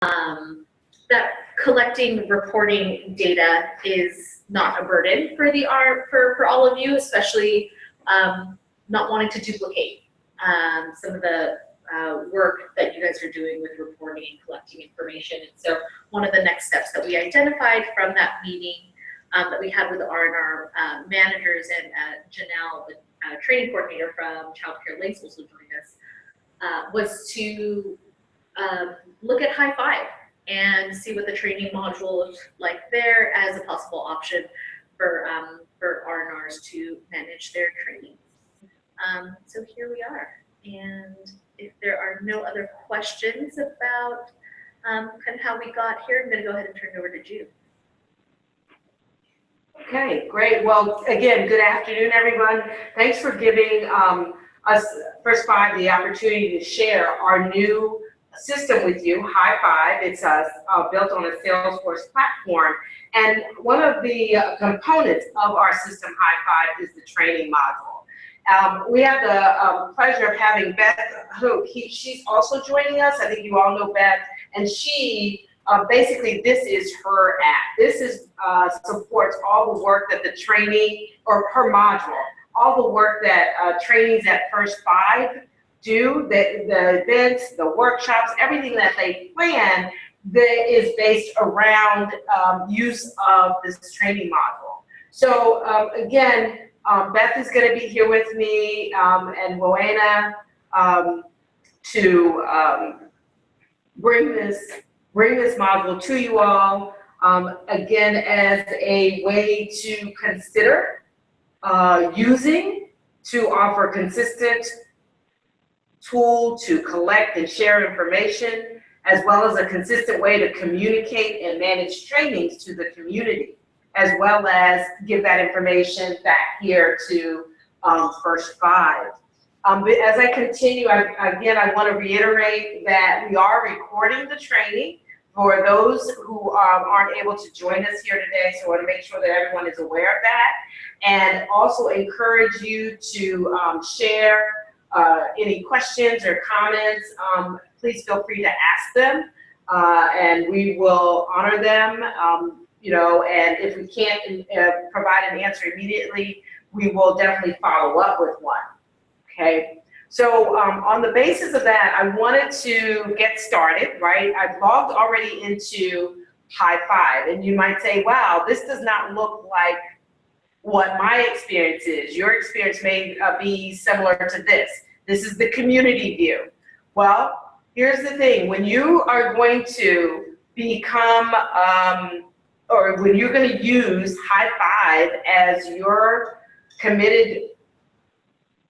that collecting reporting data is not a burden for for all of you, especially not wanting to duplicate some of the work that you guys are doing with reporting and collecting information. And so one of the next steps that we identified from that meeting that we had with the R&R managers, and Janelle, the training coordinator from Child Care Links, also joined us, was to look at HIGH5 and see what the training module looks like there as a possible option for R&Rs to manage their training. So here we are. And if there are no other questions about kind of how we got here, I'm going to go ahead and turn it over to Jude. Okay, great. Well, again, good afternoon, everyone. Thanks for giving us, First Five, the opportunity to share our new system with you, HIGH5. It's built on a Salesforce platform. And one of the components of our system, HIGH5, is the training module. We have the pleasure of having Beth Hook. She's also joining us. I think you all know Beth. And she, basically, this is her app. This is supports all the work that the training, or her module, all the work that trainees at First Five do, the events, the workshops, everything that they plan that is based around use of this training module. So again, Beth is going to be here with me and Moana to bring this module to you all, again, as a way to consider using to offer consistent tool to collect and share information, as well as a consistent way to communicate and manage trainings to the community, as well as give that information back here to First Five. But as I continue, again, I want to reiterate that we are recording the training for those who aren't able to join us here today, so I want to make sure that everyone is aware of that, and also encourage you to share any questions or comments. Please feel free to ask them, and we will honor them. You know, and if we can't provide an answer immediately, we will definitely follow up with one. Okay. So on the basis of that, I wanted to get started, right? I've logged already into HIGH5, and you might say, wow, this does not look like what my experience is. Your experience may be similar to this. This is the community view. Well, here's the thing. When you are going to become, or when you're going to use HIGH5 as your committed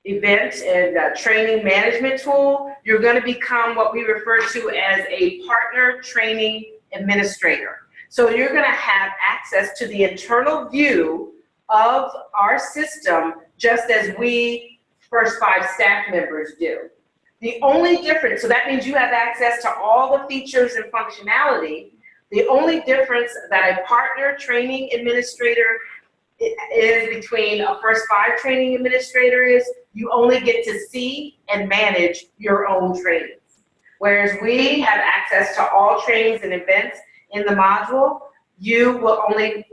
event and training management tool, you're going to become what we refer to as a partner training administrator. So you're going to have access to the internal view of our system, just as we First Five staff members do. The only difference, so that means you have access to all the features and functionality. The only difference that a partner training administrator is between a First Five training administrator is you only get to see and manage your own trainings. Whereas we have access to all trainings and events in the module, you will only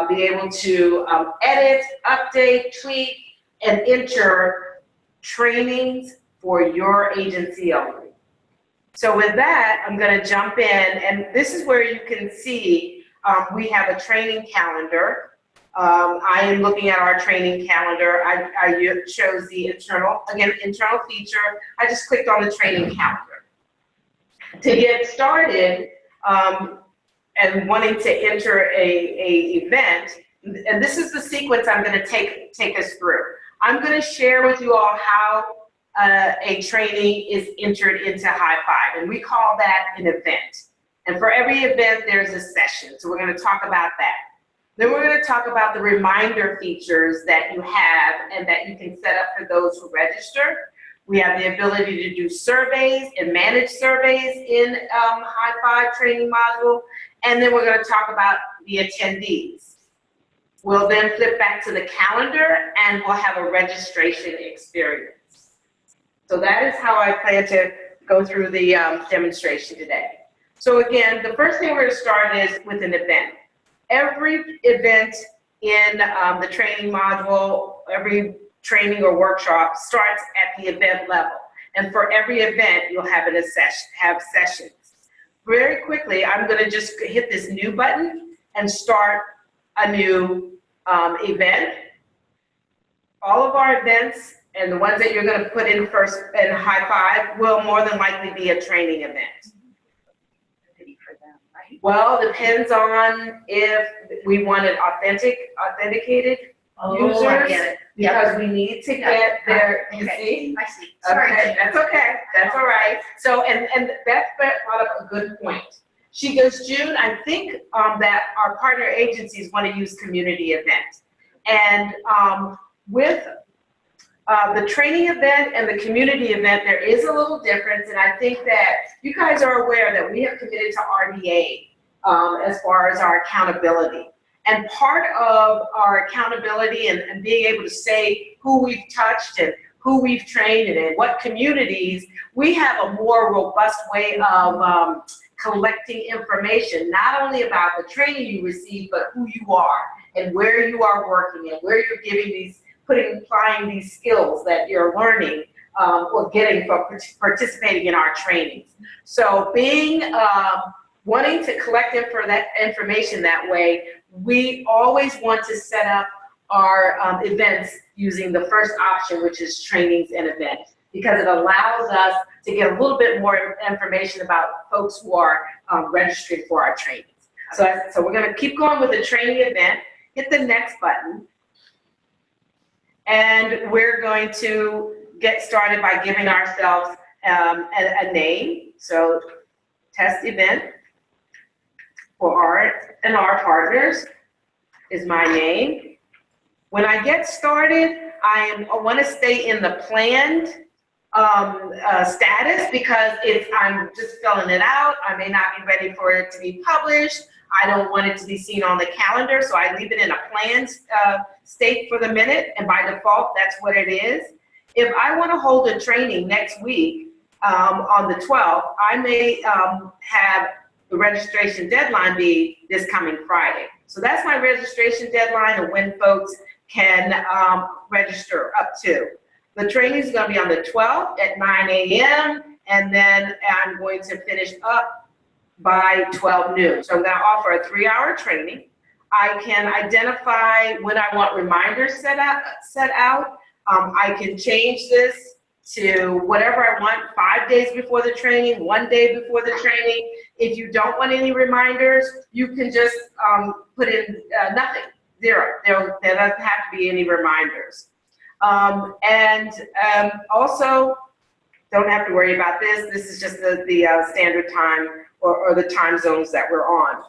be able to edit, update, tweak, and enter trainings for your agency only. So with that, I'm going to jump in, and this is where you can see we have a training calendar. I am looking at our training calendar. I chose the internal feature. I just clicked on the training calendar. To get started and wanting to enter a event, and this is the sequence I'm going to take us through. I'm going to share with you all how a training is entered into HIGH5, and we call that an event. And for every event, there's a session, so we're going to talk about that. Then we're going to talk about the reminder features that you have and that you can set up for those who register. We have the ability to do surveys and manage surveys in HIGH5 training module. And then we're going to talk about the attendees. We'll then flip back to the calendar and we'll have a registration experience. So that is how I plan to go through the demonstration today. So again, the first thing we're gonna start is with an event. Every event in the training module, every training or workshop starts at the event level. And for every event, you'll have sessions. Very quickly, I'm gonna just hit this new button and start a new event. All of our events and the ones that you're gonna put in first in HIGH5 will more than likely be a training event. Well, depends on if we want it authenticated users. I get it. Because we need to get their, you see? I see. Sorry. Okay, that's okay, that's all right. So, and Beth brought up a good point. She goes, June, I think that our partner agencies want to use community events. And with the training event and the community event, there is a little difference, and I think that you guys are aware that we have committed to RDA as far as our accountability. And part of our accountability and being able to say who we've touched and who we've trained and in what communities, we have a more robust way of collecting information, not only about the training you receive, but who you are and where you are working and where you're giving these, applying these skills that you're learning or getting from participating in our trainings. So wanting to collect that information that way, we always want to set up our events using the first option, which is trainings and events, because it allows us to get a little bit more information about folks who are registering for our trainings. So we're going to keep going with the training event, hit the next button, and we're going to get started by giving ourselves a name. So test event for our partners is my name. When I get started, I want to stay in the planned status because I'm just filling it out. I may not be ready for it to be published. I don't want it to be seen on the calendar, so I leave it in a planned state for the minute, and by default, that's what it is. If I want to hold a training next week on the 12th, I may have the registration deadline be this coming Friday. So that's my registration deadline of when folks can register up to. The training is going to be on the 12th at 9 a.m. and then I'm going to finish up by 12 noon. So I'm going to offer a 3-hour training. I can identify when I want reminders set out. I can change this to whatever I want, 5 days before the training, 1 day before the training. If you don't want any reminders, you can just put in nothing, 0. There doesn't have to be any reminders. Also, don't have to worry about this. This is just the standard time or the time zones that we're on.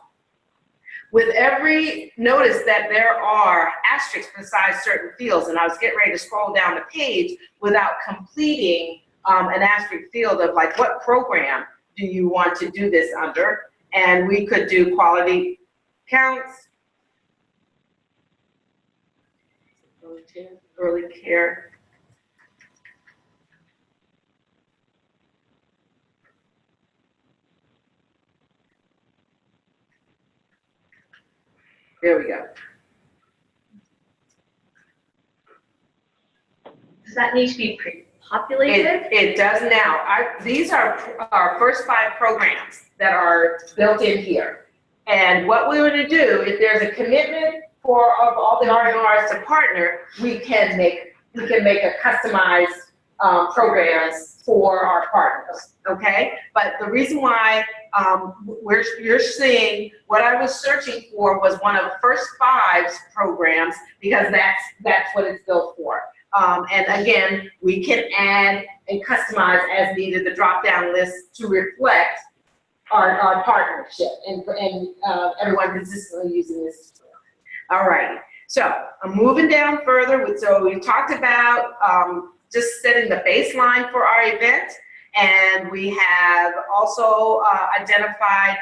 With every, notice that there are asterisks beside certain fields, and I was getting ready to scroll down the page without completing an asterisk field of like, what program do you want to do this under? And we could do quality counts, early care. There we go. Does that need to be pre-populated? It does now. These are our first 5 programs that are built in here. And what we're going to do, if there's a commitment of all the RNRs to partner, we can make a customized programs for our partners. Okay, but the reason why you're seeing what I was searching for was one of the first 5's programs, because that's what it's built for. And again, we can add and customize as needed the drop-down list to reflect our partnership and everyone consistently using this. All right, so I'm moving down further. So we talked about just setting the baseline for our event, and we have also identified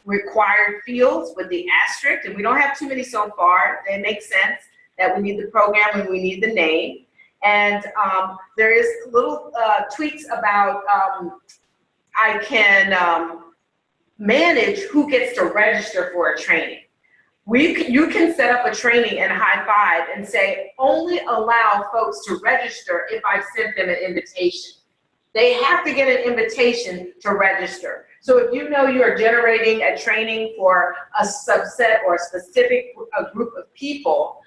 required fields with the asterisk, and we don't have too many so far. They make sense that we need the program and we need the name. And there is little tweaks about I can manage who gets to register for a training. You can set up a training in HIGH5 and say, only allow folks to register if I've sent them an invitation. They have to get an invitation to register. So if you know you are generating a training for a subset or a specific group of people,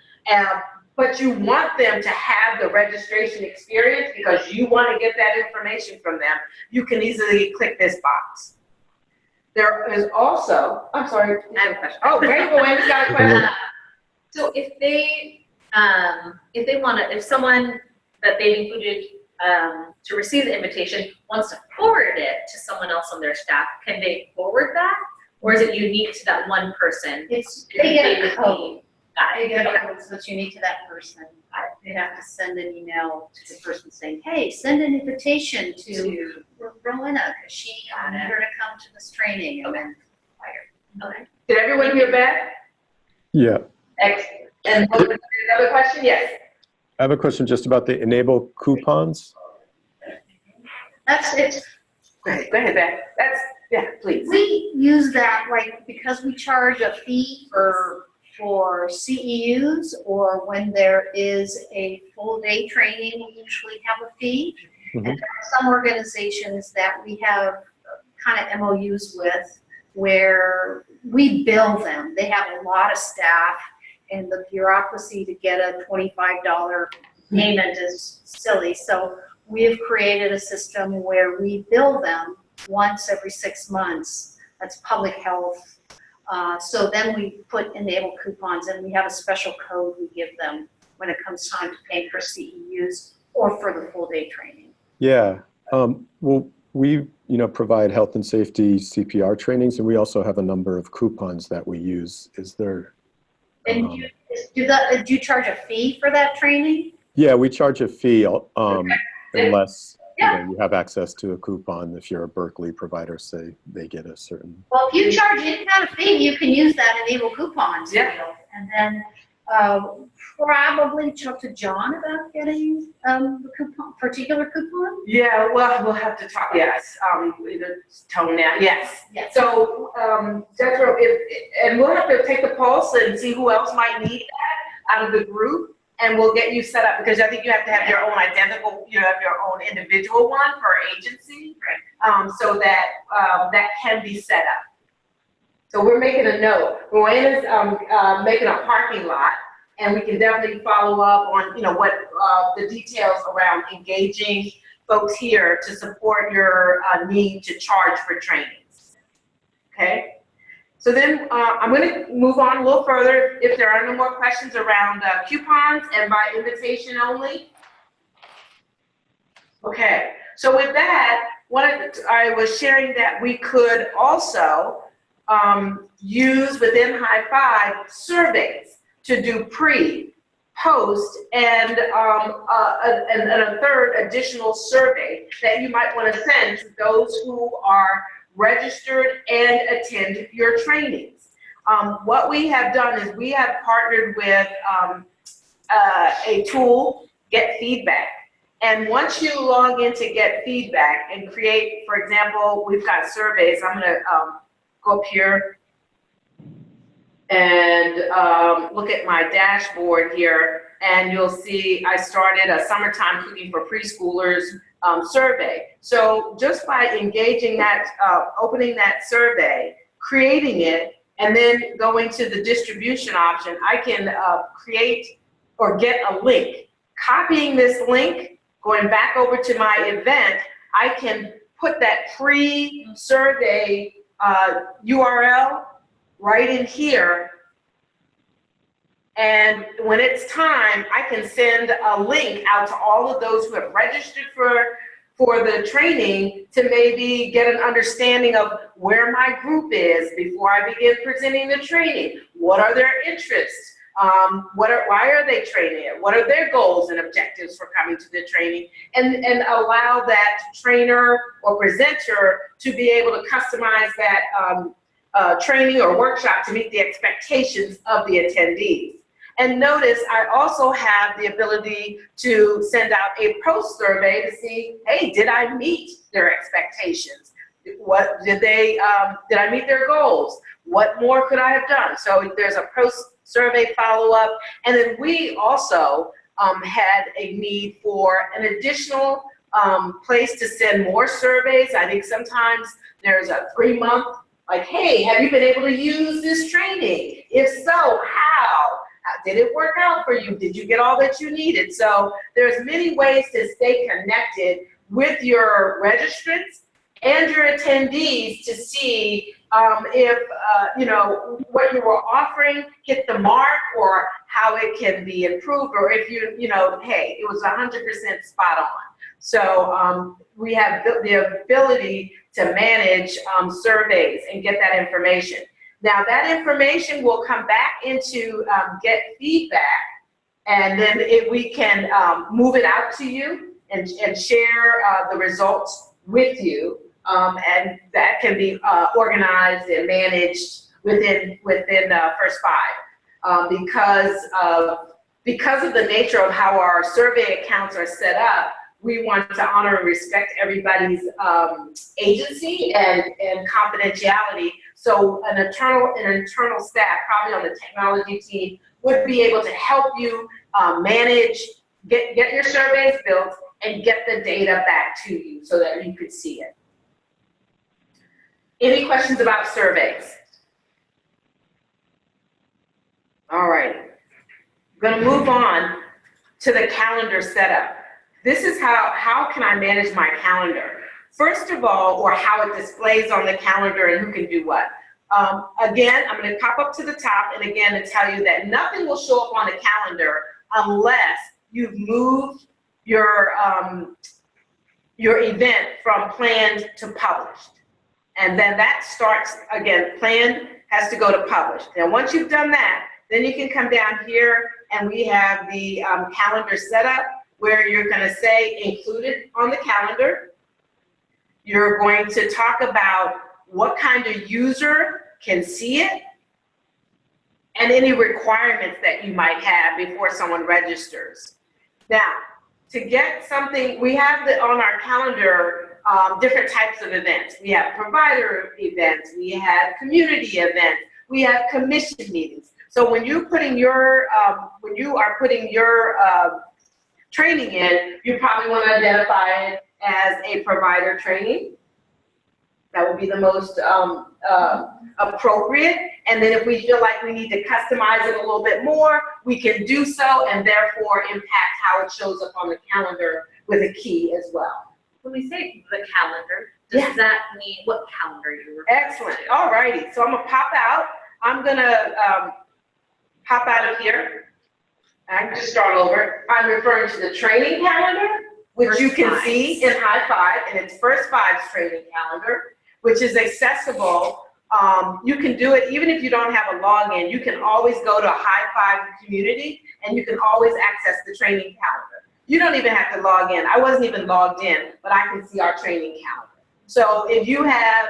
but you want them to have the registration experience because you want to get that information from them, you can easily click this box. There is also, I'm sorry. I have a question. Oh, great, Gwen's got a question. So if someone that they've included to receive the invitation wants to forward it to someone else on their staff, can they forward that? Or is it unique to that one person? They get a code. Got They it. get a code, so it's unique to that person. They have to send an email to the person saying, hey, send an invitation to Rowena, because she wanted her to come to this training, and then Okay. Did everyone hear that? Yeah, Excellent. And another question? Yes. I have a question just about the enable coupons. that's it. Go ahead, Beth. Yeah, please. We use that, like, because we charge a fee for CEUs, or when there is a full day training, we usually have a fee. Mhm. And there are some organizations that we have kind of MOUs with where we bill them. They have a lot of staff, and the bureaucracy to get a $25 payment is silly. So we have created a system where we bill them once every 6 months. That's public health. So then we put enable coupons, and we have a special code we give them when it comes time to pay for CEUs or for the full day training. Yeah, well, we provide health and safety CPR trainings, and we also have a number of coupons that we use. Is there? And do you charge a fee for that training? Yeah, we charge a fee unless Yeah. you have access to a coupon. If you're a Berkeley provider, say they get a certain. Well, if you charge any kind of fee, you can use that enable coupons. Yeah. And then probably talk to John about getting the particular coupon. Yeah, well, we'll have to talk, yes, either tone now, yes. Yes. So, Jethro, and we'll have to take the pulse and see who else might need that out of the group, and we'll get you set up, because I think you have to have your own identical, you have your own individual one per agency, so that that can be set up. So we're making a note. Rowena's making a parking lot, and we can definitely follow up on, what the details around engaging folks here to support your need to charge for trainings. Okay? So then I'm going to move on a little further. If there are no more questions around coupons and by invitation only. Okay. So with that, I was sharing that we could also use within HIGH5 surveys to do pre, post, and a third additional survey that you might want to send to those who are registered and attend your trainings. What we have done is we have partnered with a tool, Get Feedback. And once you log in to Get Feedback and create, for example, we've got surveys. I'm going to go up here and look at my dashboard here, and you'll see I started a summertime cooking for preschoolers survey. So just by engaging that, opening that survey, creating it, and then going to the distribution option, I can create or get a link. Copying this link, going back over to my event, I can put that pre-survey URL right in here, and when it's time, I can send a link out to all of those who have registered for the training to maybe get an understanding of where my group is before I begin presenting the training. What are their interests? Why are they training it? What are their goals and objectives for coming to the training? And allow that trainer or presenter to be able to customize that training or workshop to meet the expectations of the attendees. And notice I also have the ability to send out a post survey to see, hey, did I meet their expectations? What did they, did I meet their goals? What more could I have done? So there's a post-survey follow-up. And then we also had a need for an additional place to send more surveys. I think sometimes there's a 3-month, like, hey, have you been able to use this training? If so, how? Did it work out for you? Did you get all that you needed? So there's many ways to stay connected with your registrants and your attendees to see if, you know, what you were offering hit the mark or how it can be improved, or if you know, hey, it was 100% spot on. So we have the ability to manage surveys and get that information. Now that information will come back into get feedback, and then we can move it out to you and share the results with you. And that can be organized and managed within First Five, because of the nature of how our survey accounts are set up. We want to honor and respect everybody's agency and confidentiality. So an internal staff, probably on the technology team, would be able to help you manage, get your surveys built, and get the data back to you so that you could see it. Any questions about surveys? All right, I'm gonna move on to the calendar setup. This is how can I manage my calendar? First of all, or how it displays on the calendar and who can do what. Again, I'm gonna pop up to the top and again to tell you that nothing will show up on the calendar unless you've moved your event from planned to published. And then that starts, again, planned has to go to published. Now, once you've done that, then you can come down here and we have the calendar setup where you're gonna say included on the calendar. You're going to talk about what kind of user can see it and any requirements that you might have before someone registers. Now, to get something, we have on our calendar different types of events. We have provider events, we have community events, we have commission meetings. So when you're putting your, when you are putting your training in, you probably want to identify it as a provider training. That would be the most appropriate. And then if we feel like we need to customize it a little bit more, we can do so and therefore impact how it shows up on the calendar with a key as well. When we say the calendar, does that mean what calendar you're referring to? Excellent. All righty. So I'm gonna pop out. I'm gonna pop out of here. I can just start over. I'm referring to the training calendar, which First you can Fives. see in HIGH5, and it's First Fives training calendar, which is accessible. You can do it even if you don't have a login. You can always go to HIGH5 community, and you can always access the training calendar. You don't even have to log in. I wasn't even logged in, but I can see our training calendar. So if you have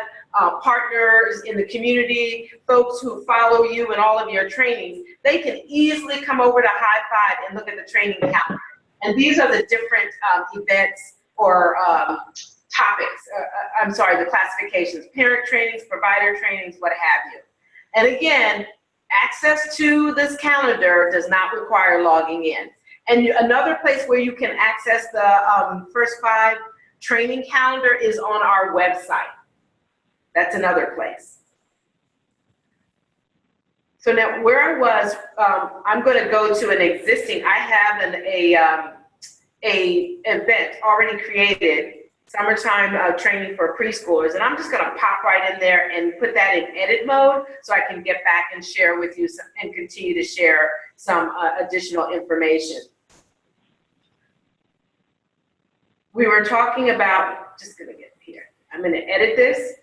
partners in the community, folks who follow you in all of your trainings, they can easily come over to HIGH5 and look at the training calendar. And these are the different events or topics, I'm sorry, the classifications, parent trainings, provider trainings, what have you. And again, access to this calendar does not require logging in. And another place where you can access the First Five training calendar is on our website. That's another place. So now where I was, I'm going to go to an existing, I have a event already created, summertime training for preschoolers, and I'm just going to pop right in there and put that in edit mode so I can get back and share with you some, and continue to share some additional information. We were talking about, just going to get here, I'm going to edit this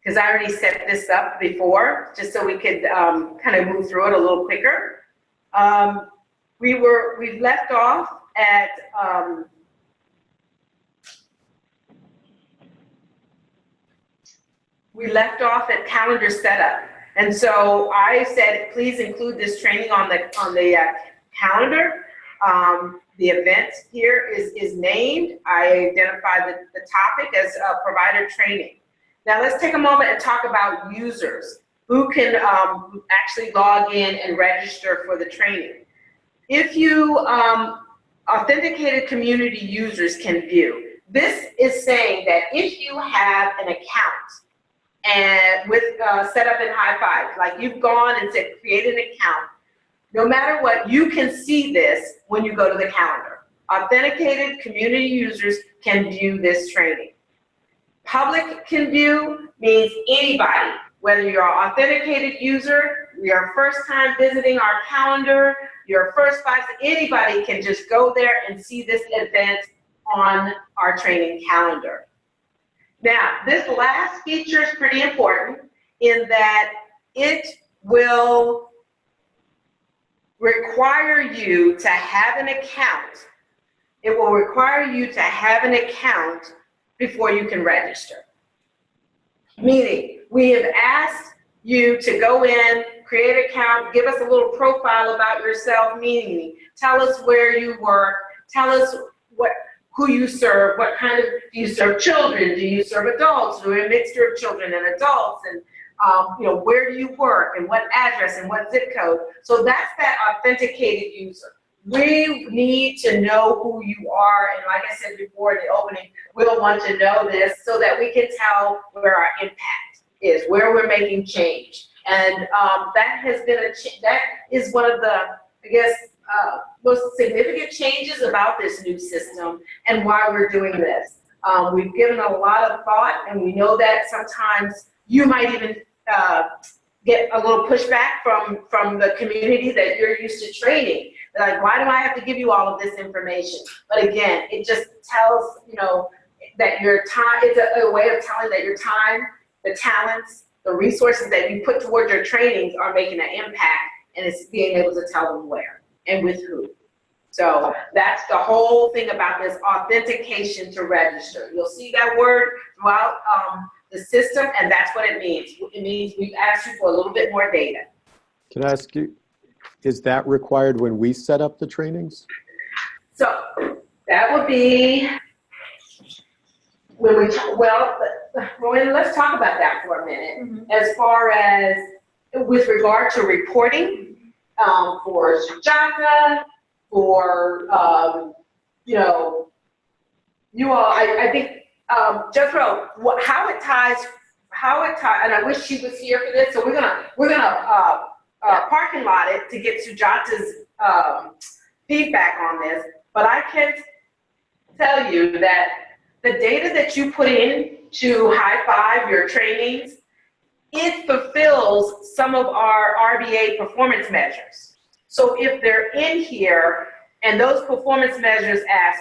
because I already set this up before just so we could kind of move through it a little quicker. We left off at calendar setup. And so I said, please include this training on the calendar. The event here is named. I identified the topic as provider training. Now let's take a moment and talk about users who can actually log in and register for the training. If you authenticated community users can view, this is saying that if you have an account and with set up in HIGH5, like you've gone and said create an account, no matter what, you can see this when you go to the calendar. Authenticated community users can view this training. Public can view means anybody, whether you're an authenticated user, you're first time visiting our calendar, your first class, anybody can just go there and see this event on our training calendar. Now, this last feature is pretty important in that it will require you to have an account. It will require you to have an account before you can register. Meaning, we have asked you to go in, create an account, give us a little profile about yourself, meaning tell us where you work, tell us who you serve, what kind of, do you serve children, do you serve adults, do you a mixture of children and adults, and where do you work, and what address, and what zip code. So that's that authenticated user. We need to know who you are, and like I said before in the opening, we'll want to know this so that we can tell where our impact is, where we're making change. And that has been that is one of the, I guess, most significant changes about this new system and why we're doing this. We've given a lot of thought, and we know that sometimes you might even get a little pushback from the community that you're used to training. They're like, why do I have to give you all of this information? But again, it just tells, that your time, it's a way of telling that your time, the talents, the resources that you put toward your trainings are making an impact, and it's being able to tell them where and with who. So that's the whole thing about this authentication to register. You'll see that word throughout the system, and that's what it means. It means we've asked you for a little bit more data. Can I ask you, is that required when we set up the trainings? So that would be when let's talk about that for a minute. Mm-hmm. As far as with regard to reporting for Sujata, for you all, I think Jethro, how it ties, and I wish she was here for this. So we're gonna parking lot it to get Sujata's feedback on this. But I can tell you that the data that you put in to HIGH5, your trainings, it fulfills some of our RBA performance measures. So if they're in here and those performance measures ask,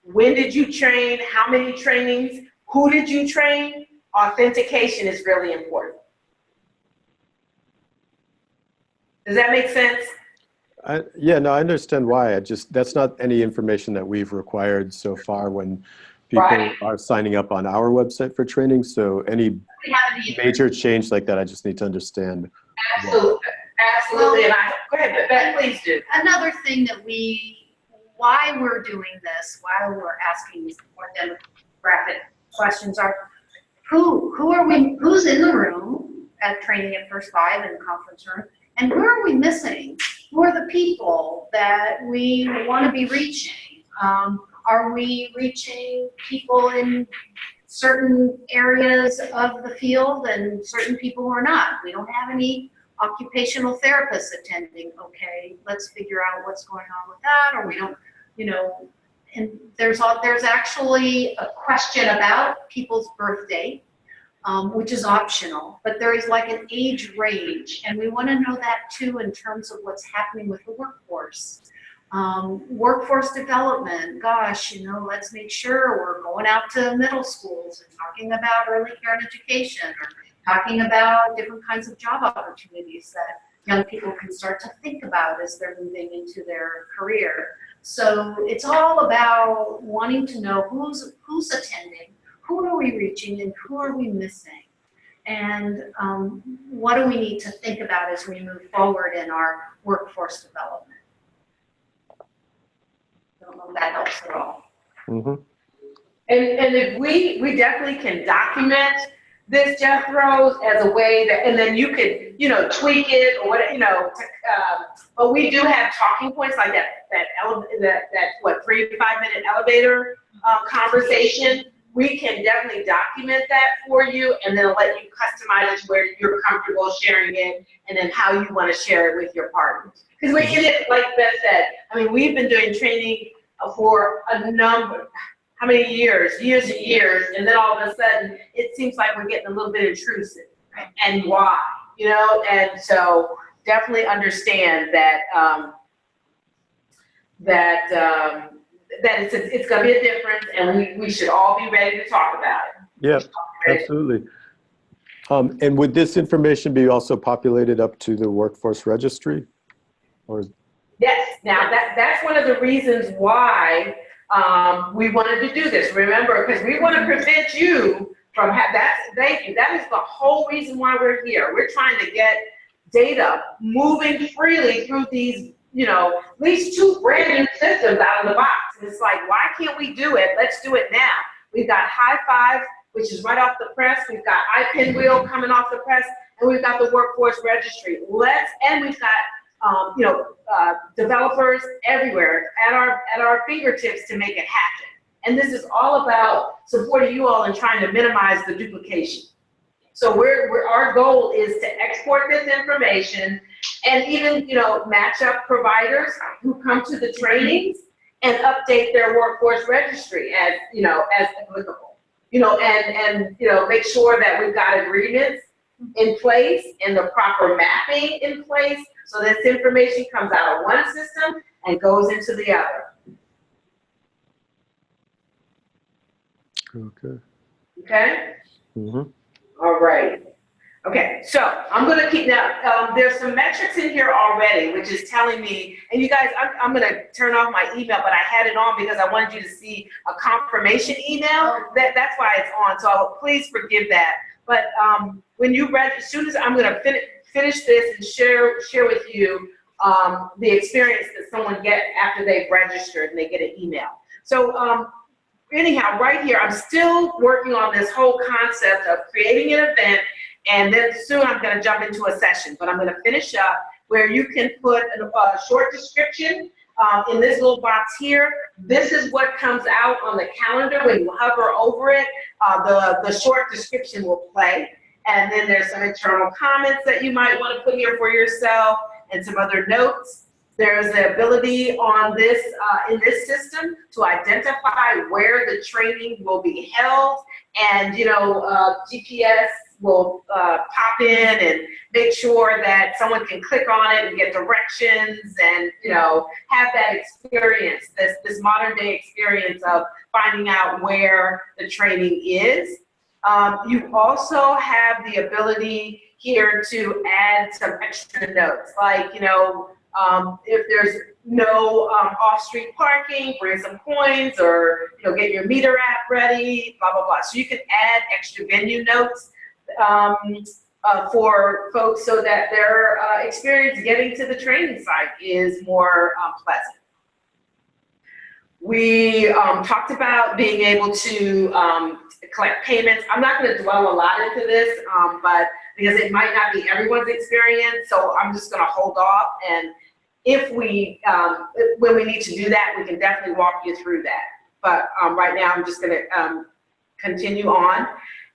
when did you train, how many trainings, who did you train, authentication is really important. Does that make sense? Yeah, no, I understand why. That's not any information that we've required so far when people are signing up on our website for training. So any major change like that, I just need to understand. Absolutely, absolutely. And go ahead, Beth, please do. Another thing that why we're doing this, why we're asking these more demographic questions are, who's in the room at training at First Five in the conference room, and who are we missing? Who are the people that we want to be reaching? Are we reaching people in certain areas of the field and certain people who are not? We don't have any occupational therapists attending. Okay, let's figure out what's going on with that, or we don't, and there's actually a question about people's birthday, which is optional, but there is like an age range, and we want to know that too in terms of what's happening with the workforce. Workforce development, gosh, let's make sure we're going out to middle schools and talking about early care and education, or talking about different kinds of job opportunities that young people can start to think about as they're moving into their career. So it's all about wanting to know who's attending, who are we reaching, and who are we missing, and what do we need to think about as we move forward in our workforce development. I don't know if that helps at all. Mm-hmm. And if we definitely can document this Jethro's as a way that, and then you could, you know, tweak it or what, you know, but we do have talking points like that what, 3 to 5 minute elevator conversation. We can definitely document that for you and then let you customize it to where you're comfortable sharing it and then how you want to share it with your partners. Because we get it, like Beth said, I mean, we've been doing training for a number, how many years and years, and then all of a sudden, it seems like we're getting a little bit intrusive. And why, you know? And so definitely understand that, that it's going to be a difference, and we should all be ready to talk about it. Yeah, absolutely. And would this information be also populated up to the workforce registry? Or yes. Now that's one of the reasons why we wanted to do this. Remember, because we want to prevent you from thank you. That is the whole reason why we're here. We're trying to get data moving freely through these, you know, at least 2 brand new systems out of the box. And it's like, why can't we do it? Let's do it now. We've got HIGH5, which is right off the press. We've got iPinwheel coming off the press, and we've got the workforce registry. And we've got you know, developers everywhere at our fingertips to make it happen. And this is all about supporting you all and trying to minimize the duplication. So our goal is to export this information and even, you know, match up providers who come to the trainings and update their workforce registry as, you know, as applicable. You know, and you know, make sure that we've got agreements in place and the proper mapping in place, so this information comes out of one system and goes into the other. okay. Okay? Mm-hmm. All right. Okay, so I'm going to keep now. There's some metrics in here already, which is telling me, and you guys, I'm going to turn off my email, but I had it on because I wanted you to see a confirmation email. That's why it's on, so please forgive that. But when you as soon as I'm going to finish this and share with you the experience that someone gets after they've registered and they get an email. So anyhow, right here, I'm still working on this whole concept of creating an event, and then soon I'm going to jump into a session. But I'm going to finish up where you can put a short description in this little box here. This is what comes out on the calendar when you hover over it. The short description will play. And then there's some internal comments that you might want to put here for yourself and some other notes. There's the ability on this, in this system, to identify where the training will be held. And, you know, GPS will pop in and make sure that someone can click on it and get directions and, you know, have that experience, this modern day experience of finding out where the training is. You also have the ability here to add some extra notes, like, you know, if there's no off-street parking, bring some coins, or, you know, get your meter app ready, blah, blah, blah. So you can add extra venue notes for folks so that their experience getting to the training site is more pleasant. We talked about being able to collect payments. I'm not going to dwell a lot into this, but because it might not be everyone's experience, so I'm just going to hold off. And if we, when we need to do that, we can definitely walk you through that. But right now, I'm just going to continue on.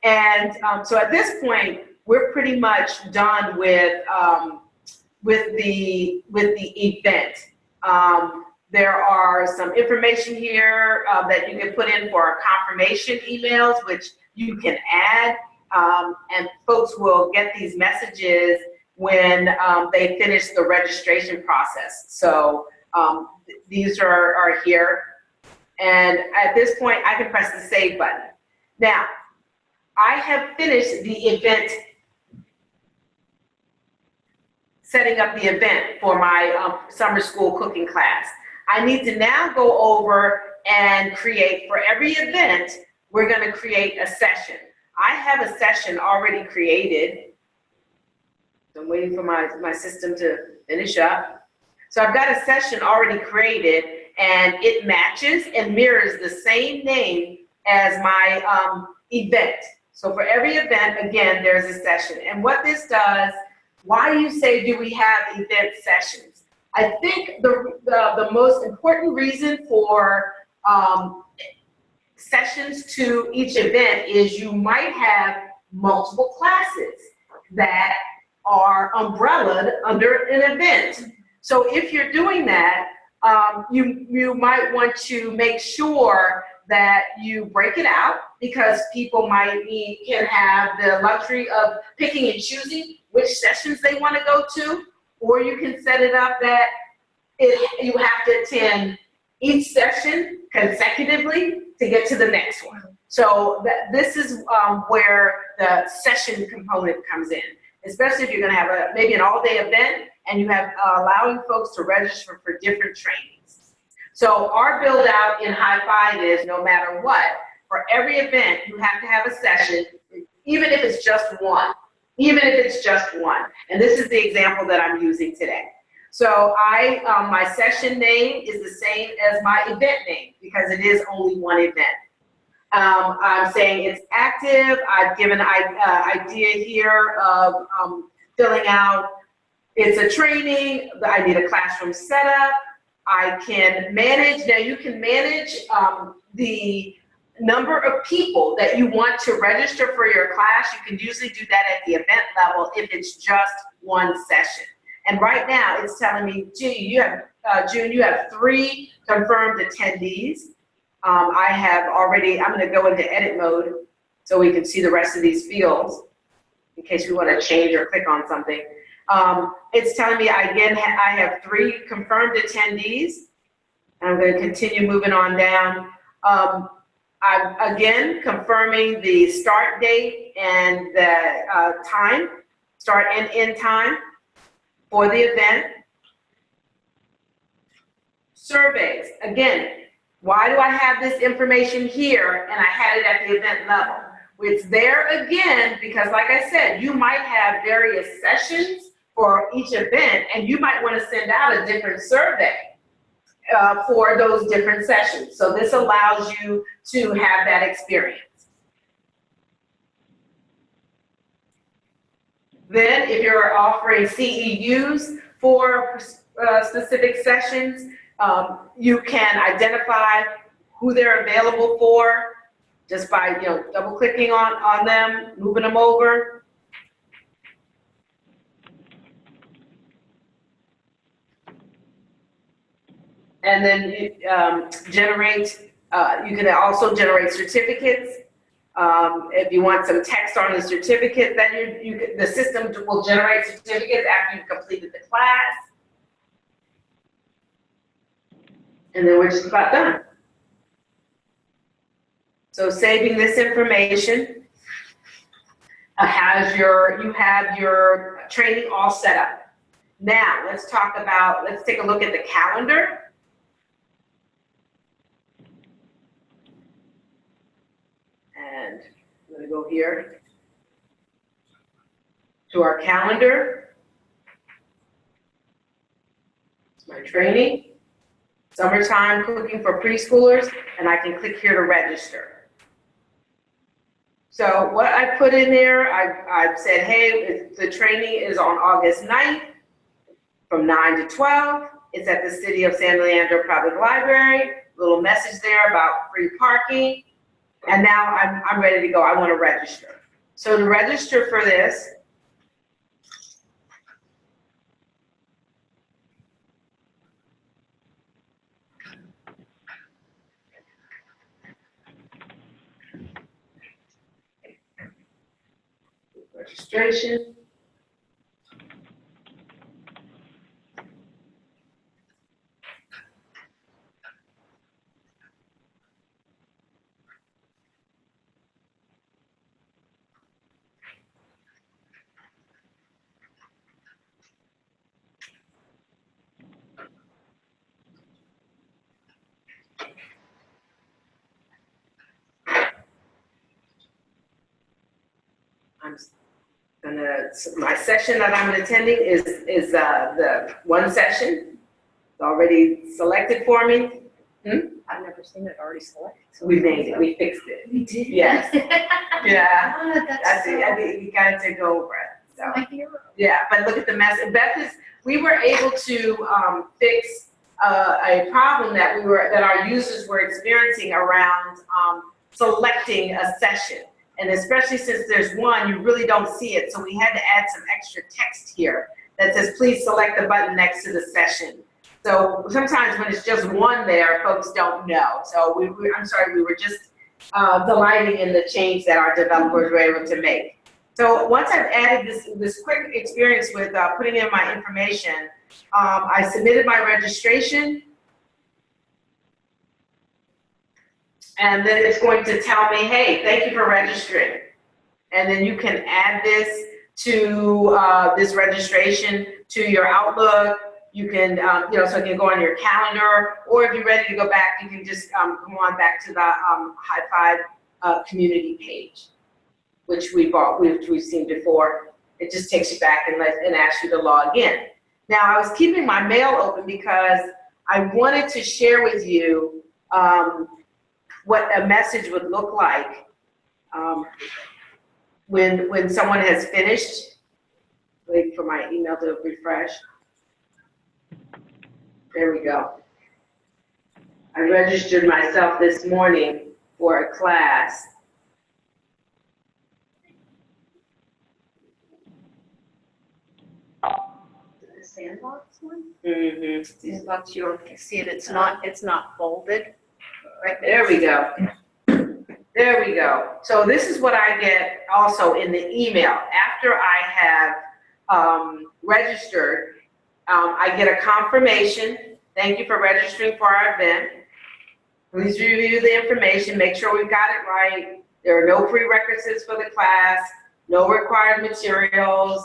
And so at this point, we're pretty much done with the event. There are some information here that you can put in for our confirmation emails, which you can add, and folks will get these messages when they finish the registration process. So these are here. And at this point, I can press the save button. Now, I have finished the event, setting up the event for my summer school cooking class. I need to now go over and create, for every event, we're going to create a session. I have a session already created. I'm waiting for my system to finish up. So I've got a session already created, and it matches and mirrors the same name as my event. So for every event, again, there's a session. And what this does, why do you say, do we have event sessions? I think the most important reason for sessions to each event is you might have multiple classes that are umbrellaed under an event. So if you're doing that, you might want to make sure that you break it out, because people can have the luxury of picking and choosing which sessions they want to go to, or you can set it up that you have to attend each session consecutively to get to the next one. So this is where the session component comes in, especially if you're going to have maybe an all-day event and you have allowing folks to register for different trainings. So our build out in HIGH5 is, no matter what, for every event you have to have a session, even if it's just one. And this is the example that I'm using today. So my session name is the same as my event name because it is only one event. I'm saying it's active. I've given an idea here of filling out, it's a training, I need a classroom setup. I can manage, now you can manage the number of people that you want to register for your class. You can usually do that at the event level if it's just one session. And right now it's telling me, June, you have 3 confirmed attendees. I'm going to go into edit mode so we can see the rest of these fields in case we want to change or click on something. It's telling me, again, I have 3 confirmed attendees. I'm going to continue moving on down. I'm again confirming the start date and the time, start and end time for the event. Surveys, again, why do I have this information here and I had it at the event level? It's there again because, like I said, you might have various sessions for each event and you might want to send out a different survey for those different sessions. So this allows you to have that experience. Then if you're offering CEUs for specific sessions, you can identify who they're available for just by double clicking on them, moving them over. And then you you can also generate certificates. If you want some text on the certificate, then the system will generate certificates after you've completed the class. And then we're just about done. So saving this information, you have your training all set up. Now let's take a look at the calendar. And I'm going to go here to our calendar. It's my training. Summertime cooking for preschoolers, and I can click here to register. So what I put in there, I've said, hey, the training is on August 9th from 9 to 12. It's at the City of San Leandro Public Library. Little message there about free parking. And now I'm ready to go. I want to register. So to register for this, registration. My session that I'm attending is the one session. It's already selected for me. I've never seen it already selected. So We made it, we fixed it. We did. Yes. Yeah, Ah, that's I so, think you gotta take over it, so. my hero. Yeah, but look at the mess. We were able to fix a problem that our users were experiencing around selecting a session. And especially since there's one, you really don't see it. So we had to add some extra text here that says, please select the button next to the session. So sometimes when it's just one there, folks don't know. So I'm sorry, we were just delighting in the change that our developers were able to make. So once I've added this quick experience with putting in my information, I submitted my registration, and then it's going to tell me, hey, thank you for registering. And then you can add this to this registration to your Outlook. You can, so it can go on your calendar, or if you're ready to go back, you can just come on back to the HIGH5 community page, which we've seen before. It just takes you back and asks you to log in. Now, I was keeping my mail open because I wanted to share with you what a message would look like when someone has finished. Wait for my email to refresh. There we go. I registered myself this morning for a class. The sandbox one? Mm-hmm. Sandbox, you don't see it, it's not folded. Right There we go. There we go. So this is what I get also in the email. After I have registered, I get a confirmation. Thank you for registering for our event. Please review the information, make sure we've got it right. There are no prerequisites for the class, no required materials.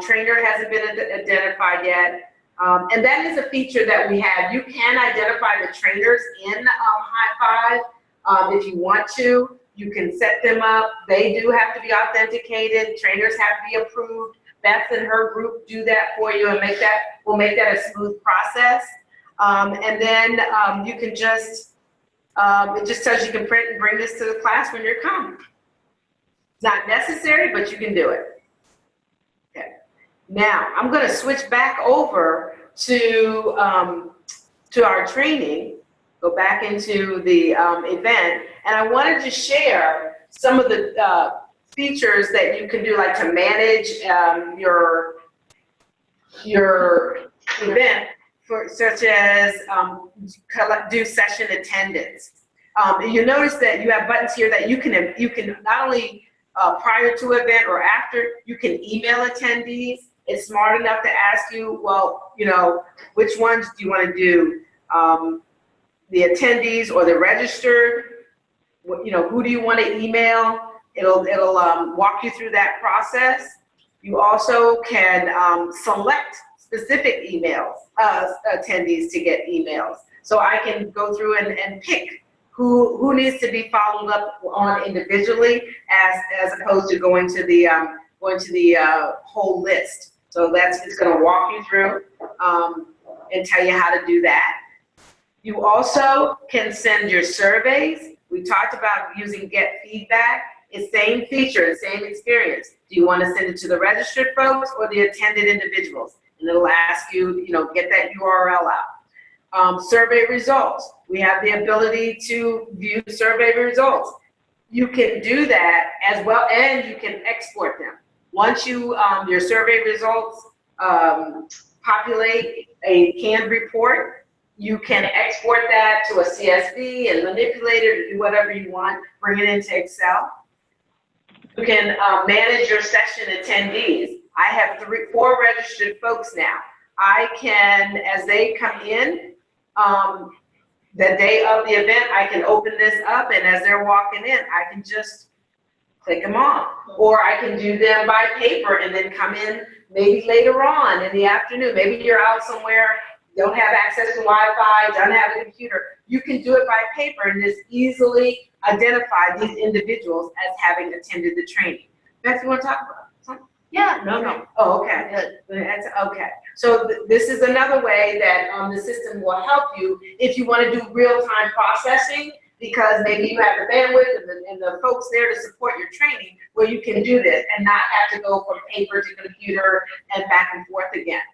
Trainer hasn't been identified yet. And that is a feature that we have. You can identify the trainers in HIGH5 if you want to. You can set them up. They do have to be authenticated. Trainers have to be approved. Beth and her group do that for you and will make that a smooth process. And then you can just, it just tells you can print and bring this to the class when you're coming. It's not necessary, but you can do it. Okay. Now, I'm going to switch back over to our training, go back into the event, and I wanted to share some of the features that you can do, like to manage your event, such as do session attendance. You notice that you have buttons here that you can not only prior to event or after, you can email attendees. It's smart enough to ask you, well, which ones do you want to do? The attendees or the registered? Who do you want to email? It'll walk you through that process. You also can select specific emails, attendees to get emails. So I can go through and pick who needs to be followed up on individually, as opposed to going to the whole list. So it's going to walk you through and tell you how to do that. You also can send your surveys. We talked about using Get Feedback. It's same feature, same experience. Do you want to send it to the registered folks or the attended individuals? And it'll ask you, get that URL out. Survey results. We have the ability to view survey results. You can do that as well, and you can export them. Once your survey results populate a canned report, you can export that to a CSV and manipulate it or do whatever you want, bring it into Excel. You can manage your session attendees. I have 4 registered folks now. I can, as they come in, the day of the event, I can open this up, and as they're walking in, I can just click them on. Or I can do them by paper and then come in maybe later on in the afternoon. Maybe you're out somewhere, don't have access to Wi-Fi, don't have a computer. You can do it by paper and just easily identify these individuals as having attended the training. Beth, you want to talk about something? Yeah. No. Oh, okay. That's okay. So this is another way that the system will help you if you want to do real-time processing, because maybe you have the bandwidth and the folks there to support your training, where you can do this and not have to go from paper to computer and back and forth again.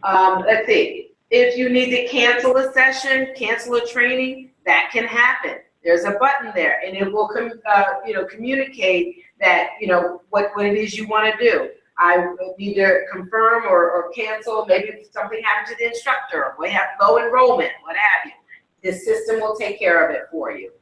Let's see. If you need to cancel a session, cancel a training, that can happen. There's a button there, and it will communicate that what it is you want to do. I need to confirm or cancel. Maybe something happened to the instructor, or we have low enrollment, what have you. This system will take care of it for you.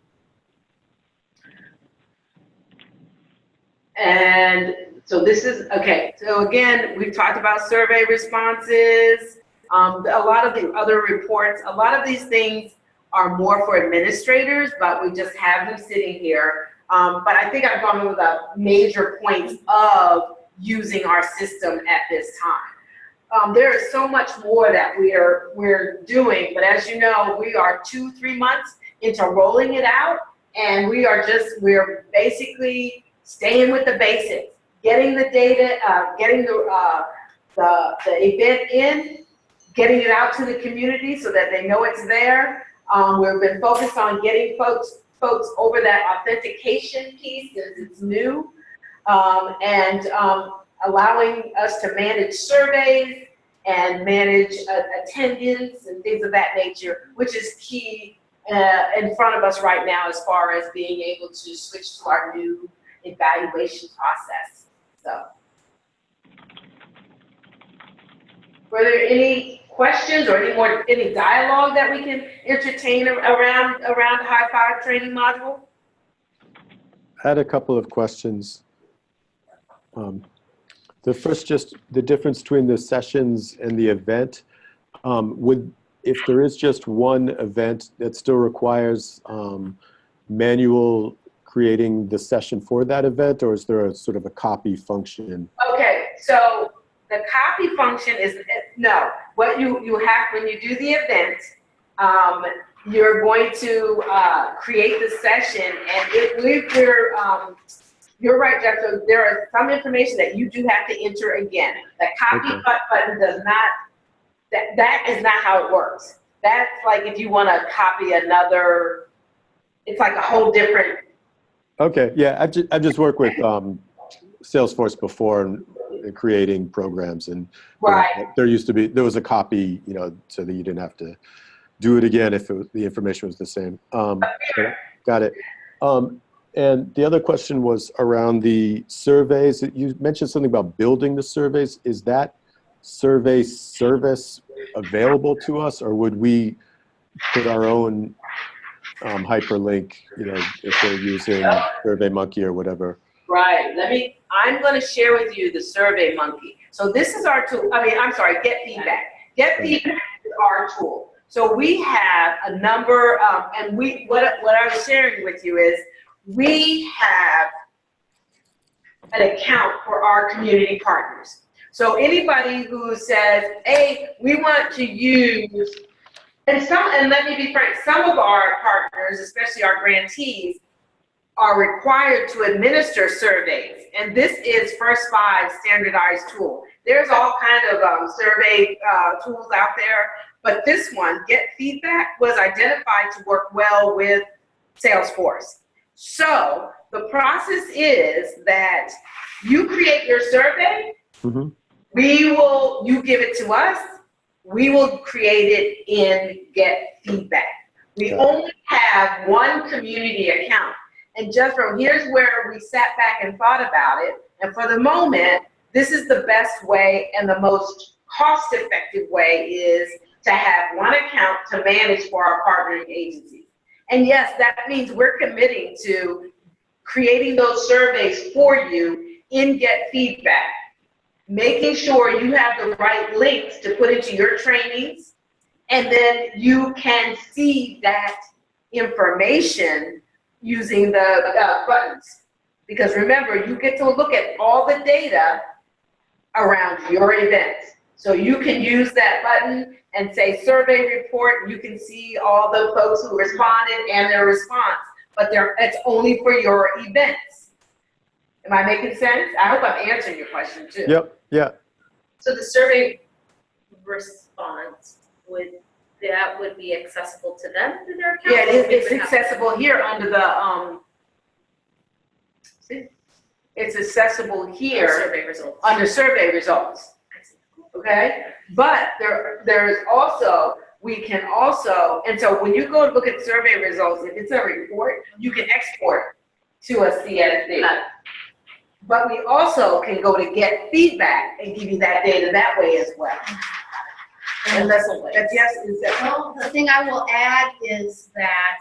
And so this is, okay, so again, we've talked about survey responses, a lot of the other reports, a lot of these things are more for administrators, but we just have them sitting here. But I think I've gone over the major points of using our system at this time. There is so much more that we're doing, but as you know, we are 2-3 months into rolling it out, and we're basically staying with the basics, getting the data, getting the event in, getting it out to the community so that they know it's there. We've been focused on getting folks over that authentication piece, since it's new, and allowing us to manage surveys and manage attendance and things of that nature, which is key in front of us right now as far as being able to switch to our new evaluation process. So, were there any questions or any dialogue that we can entertain around HIGH5 training module? I had a couple of questions. The first, just the difference between the sessions and the event. If there is just one event that still requires manual creating the session for that event, or is there a sort of a copy function? Okay, so the copy function is, no, what you have when you do the event, you're going to create the session, and you're right, Jeff, so there is some information that you do have to enter again. The copy button does not, that is not how it works. That's like if you want to copy another, it's like a whole different. Okay, yeah, I've just worked with Salesforce before and creating programs, and right. There was a copy, so that you didn't have to do it again if the information was the same. Got it. And the other question was around the surveys. You mentioned something about building the surveys. Is that survey service available to us, or would we put our own hyperlink, if we're using SurveyMonkey or whatever? Right. I'm going to share with you the SurveyMonkey. So this is our tool. Get Feedback. Get Feedback is our tool. So we have a number, and what I was sharing with you is we have an account for our community partners. So anybody who says, hey, we want to use, and let me be frank, some of our partners, especially our grantees, are required to administer surveys, and this is First 5 standardized tool. There's all kind of survey tools out there, but this one, Get Feedback, was identified to work well with Salesforce. So the process is that you create your survey, Mm-hmm. you give it to us, we will create it in Get Feedback. We only have one community account. And just here's where we sat back and thought about it. And for the moment, this is the best way and the most cost-effective way is to have one account to manage for our partnering agencies. And yes, that means we're committing to creating those surveys for you in Get Feedback, making sure you have the right links to put into your trainings, and then you can see that information using the buttons. Because remember, you get to look at all the data around your event. So you can use that button and say survey report, and you can see all the folks who responded and their response, but it's only for your events. Am I making sense? I hope I'm answering your question too. Yep, yeah. So the survey response would be accessible to them through their account? Yeah, Or we it's would have- accessible here under the, see? It's accessible here Survey results. under survey results, I see. okay? But there's also, we can also, and so when you go to look at survey results, if it's a report, you can export to a CSV. But we also can go to get feedback and give you that data that way as well. And that's yes, is that? Well, the thing I will add is that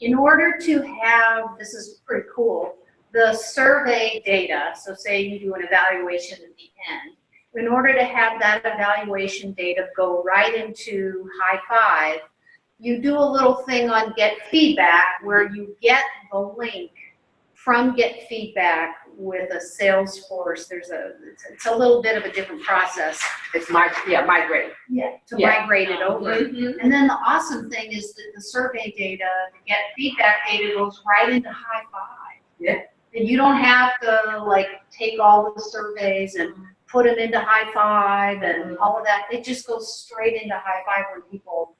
in order to have, this is pretty cool, the survey data, so say you do an evaluation at the end, in order to have that evaluation data go right into HIGH5, you do a little thing on Get Feedback where you get the link from Get Feedback with a Salesforce. It's a little bit of a different process. It's migrate. Yeah. To Yeah. migrate it over. Mhm. And then the awesome thing is that the survey data, the Get Feedback data goes right into HIGH5. Yeah. And you don't have to like take all the surveys and put them into HIGH5 and all of that. It just goes straight into HIGH5 when people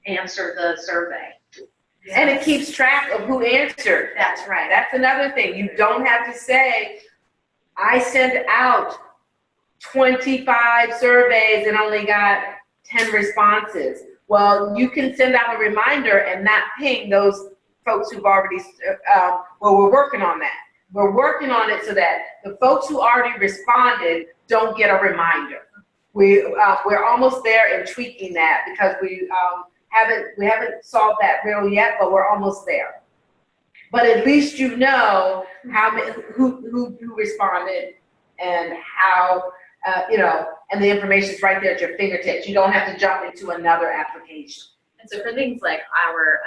answer the survey. And it keeps track of who answered. That's right. That's another thing. You don't have to say, I sent out 25 surveys and only got 10 responses. Well, you can send out a reminder and not ping those folks who've already, well, we're working on that. We're working on it so that the folks who already responded don't get a reminder. We're almost there in tweaking that because we haven't solved that riddle yet, but we're almost there. But at least you know how many, who responded and how, and the information's right there at your fingertips. You don't have to jump into another application. And so for things like our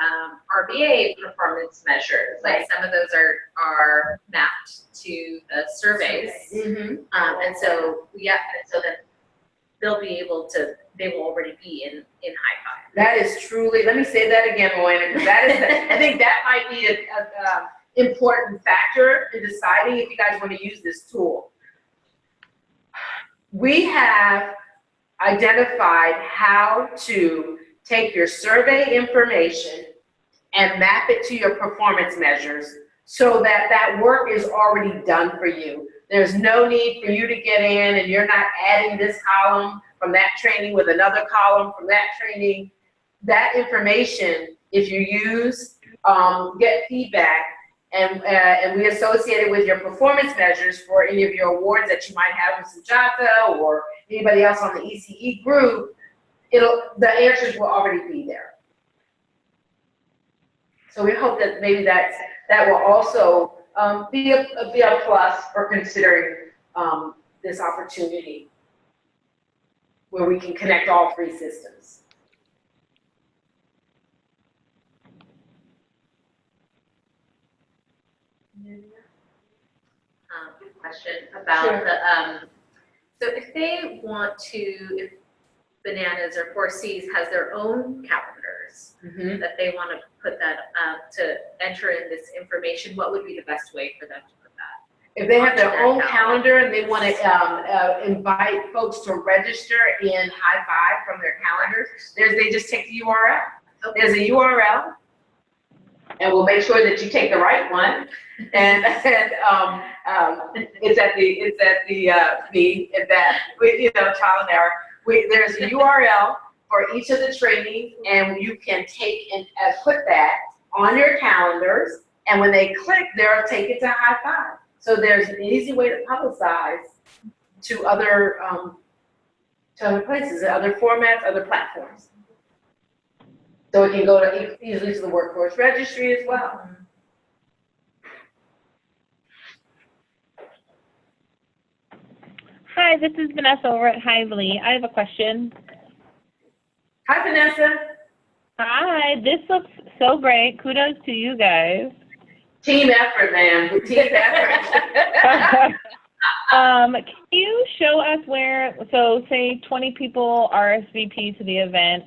RBA performance measures, like some of those are mapped to the surveys. Mm-hmm. And so then they will already be in HIGH5. That is truly, let me say that again, Moana, because that is, I think that might be an important factor in deciding if you guys want to use this tool. We have identified how to take your survey information and map it to your performance measures so that that work is already done for you. There's no need for you to get in and you're not adding this column from that training with another column from that training. That information, if you use Get Feedback and we associate it with your performance measures for any of your awards that you might have with Sujata or anybody else on the ECE group, the answers will already be there. So we hope that maybe that will also be a plus for considering this opportunity where we can connect all three systems. Question about Sure. so if they want to, if Bananas or 4Cs has their own calendars Mm-hmm. that they want to put that to enter in this information, what would be the best way for them to put that? If they have their own Their calendar and they want to invite folks to register in HIGH5 from their calendars, they just take the URL. There's a URL, and we'll make sure that you take the right one. And it's at trial and error. There's a URL for each of the trainings, and you can take and put that on your calendars. And when they click, they'll take it to HIGH5. So there's an easy way to publicize to other places, other formats, other platforms. So it can go easily to the workforce registry as well. Hi, this is Vanessa over at HIGH5. I have a question. Hi, Vanessa. Hi, this looks so great. Kudos to you guys. Team effort, man. Team effort. Can you show us where, so say 20 people RSVP to the event,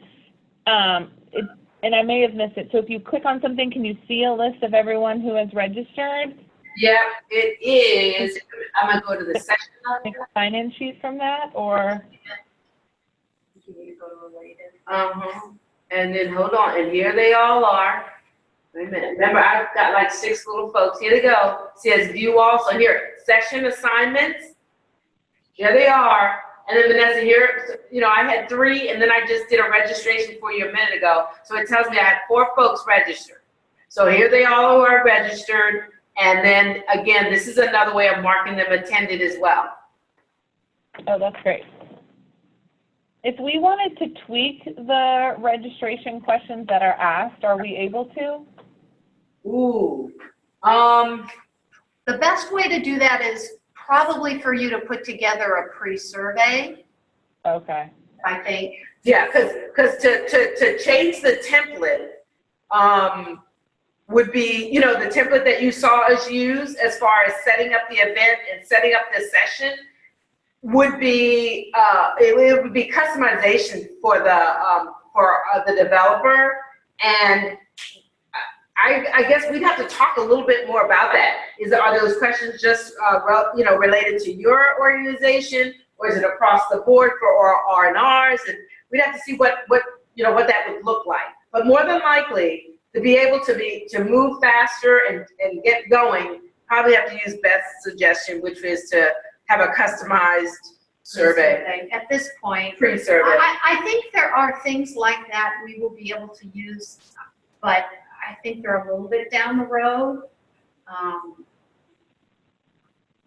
and I may have missed it. So if you click on something, can you see a list of everyone who has registered? Yep, it is. I'm gonna go to the section. Like a sign-in sheet from that, or? You need to go to related. And then, hold on, and here they all are. Wait a minute, remember, I've got like 6 little folks. Here they go. Says view all, so here, section assignments. Here they are. And then Vanessa, here, you know, I had 3, and then I just did a registration for you a minute ago. So it tells me I had 4 folks registered. So here they all are registered. And then, again, this is another way of marking them attended as well. Oh, that's great. If we wanted to tweak the registration questions that are asked, are we able to? Ooh. The best way to do that is probably for you to put together a pre-survey, Okay. I think. Yeah, because to change the template would be, you know, the template that you saw us use as far as setting up the event and setting up the session would be, it would be customization for the developer. And I guess we'd have to talk a little bit more about that. Are those questions just, you know, related to your organization, or is it across the board for R&Rs? And we'd have to see what you know, what that would look like. But more than likely, to be able to move faster and get going, probably have to use Beth's suggestion, which is to have a customized survey, At this point, pre-survey. I think there are things like that we will be able to use, but I think they're a little bit down the road.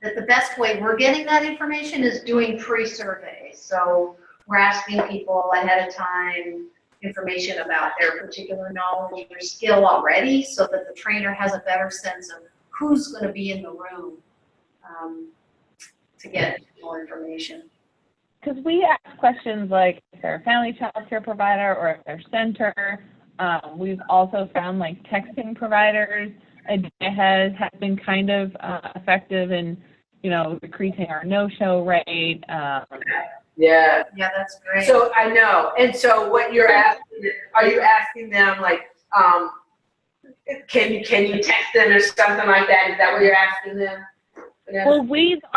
That the best way we're getting that information is doing pre-surveys. So we're asking people ahead of time information about their particular knowledge or skill already, so that the trainer has a better sense of who's going to be in the room to get more information. Because we ask questions like, is there a family child care provider or is there center? We've also found like texting providers has been kind of effective in, you know, decreasing our no-show rate. Yeah. Yeah, that's great. So I know. And so what you're asking, are you asking them like, can you text them or something like that? Is that what you're asking them? Well,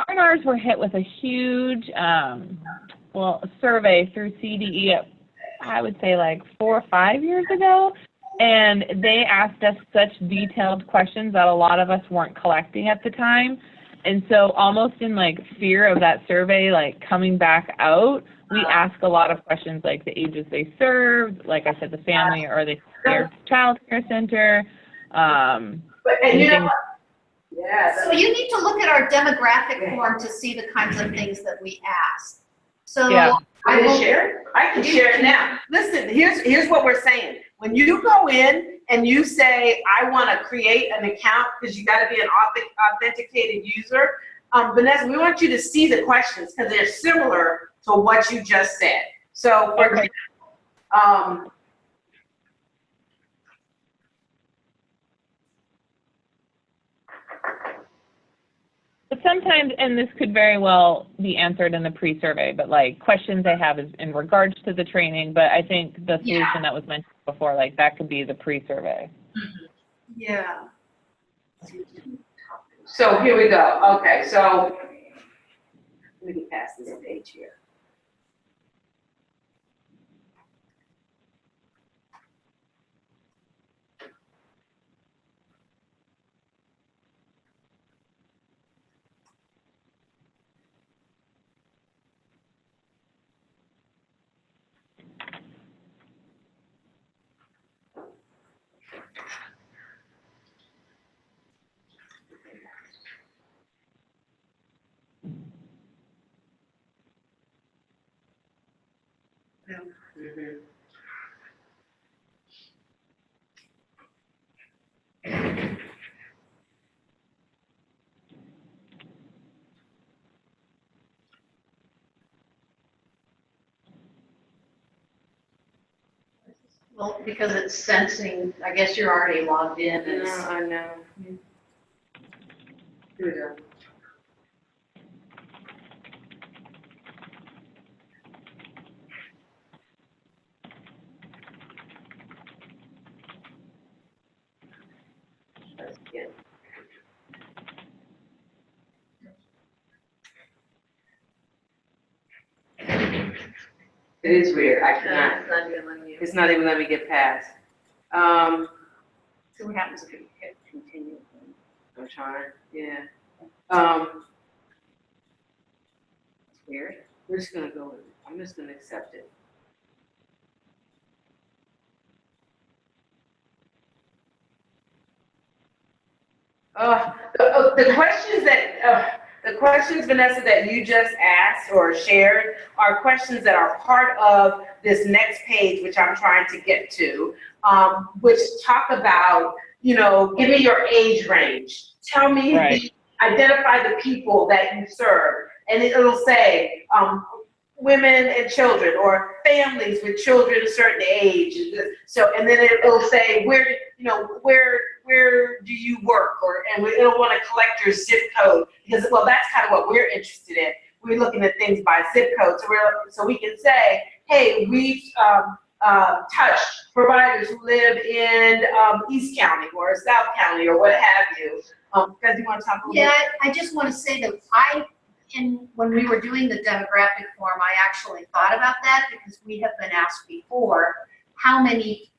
R&Rs were hit with a huge, survey through CDE, I would say like 4 or 5 years ago. And they asked us such detailed questions that a lot of us weren't collecting at the time. And so almost in like fear of that survey, like coming back out, we ask a lot of questions like the ages they served, like I said, the family or the child care center. And you know what? Yeah. So you need to look at our demographic form to see the kinds of things that we ask. So Yeah. I can share it now. Listen, here's what we're saying. When you go in and you say, I want to create an account, because you got to be an authenticated user, Vanessa, we want you to see the questions because they're similar to what you just said. So, for example, But sometimes, and this could very well be answered in the pre-survey, but like questions I have is in regards to the training, but I think the solution that was mentioned before, like that could be the pre-survey. yeah. So here we go. Okay, so let me get past this page here. Well, because it's sensing, I guess you're already logged in. I know. Here we go. It is weird, I cannot, It's not even letting you. it's not even letting me get past. So what happens if you hit continue? I'm trying, yeah. It's weird. We're just gonna go with it. I'm just gonna accept it. The questions, Vanessa, that you just asked or shared are questions that are part of this next page, which I'm trying to get to, which talk about, you know, give me your age range. Tell me, Right. identify the people that you serve. And it'll say, women and children, or families with children a certain age. So, and then it'll say where do you work, and it'll want to collect your zip code, because, well, that's kind of what we're interested in. We're looking at things by zip code, so we can say, hey, we've touched providers who live in East County or South County or what have you. Because you want to talk a little bit? Yeah, I just want to say that when we were doing the demographic form, I actually thought about that, because we have been asked before, how many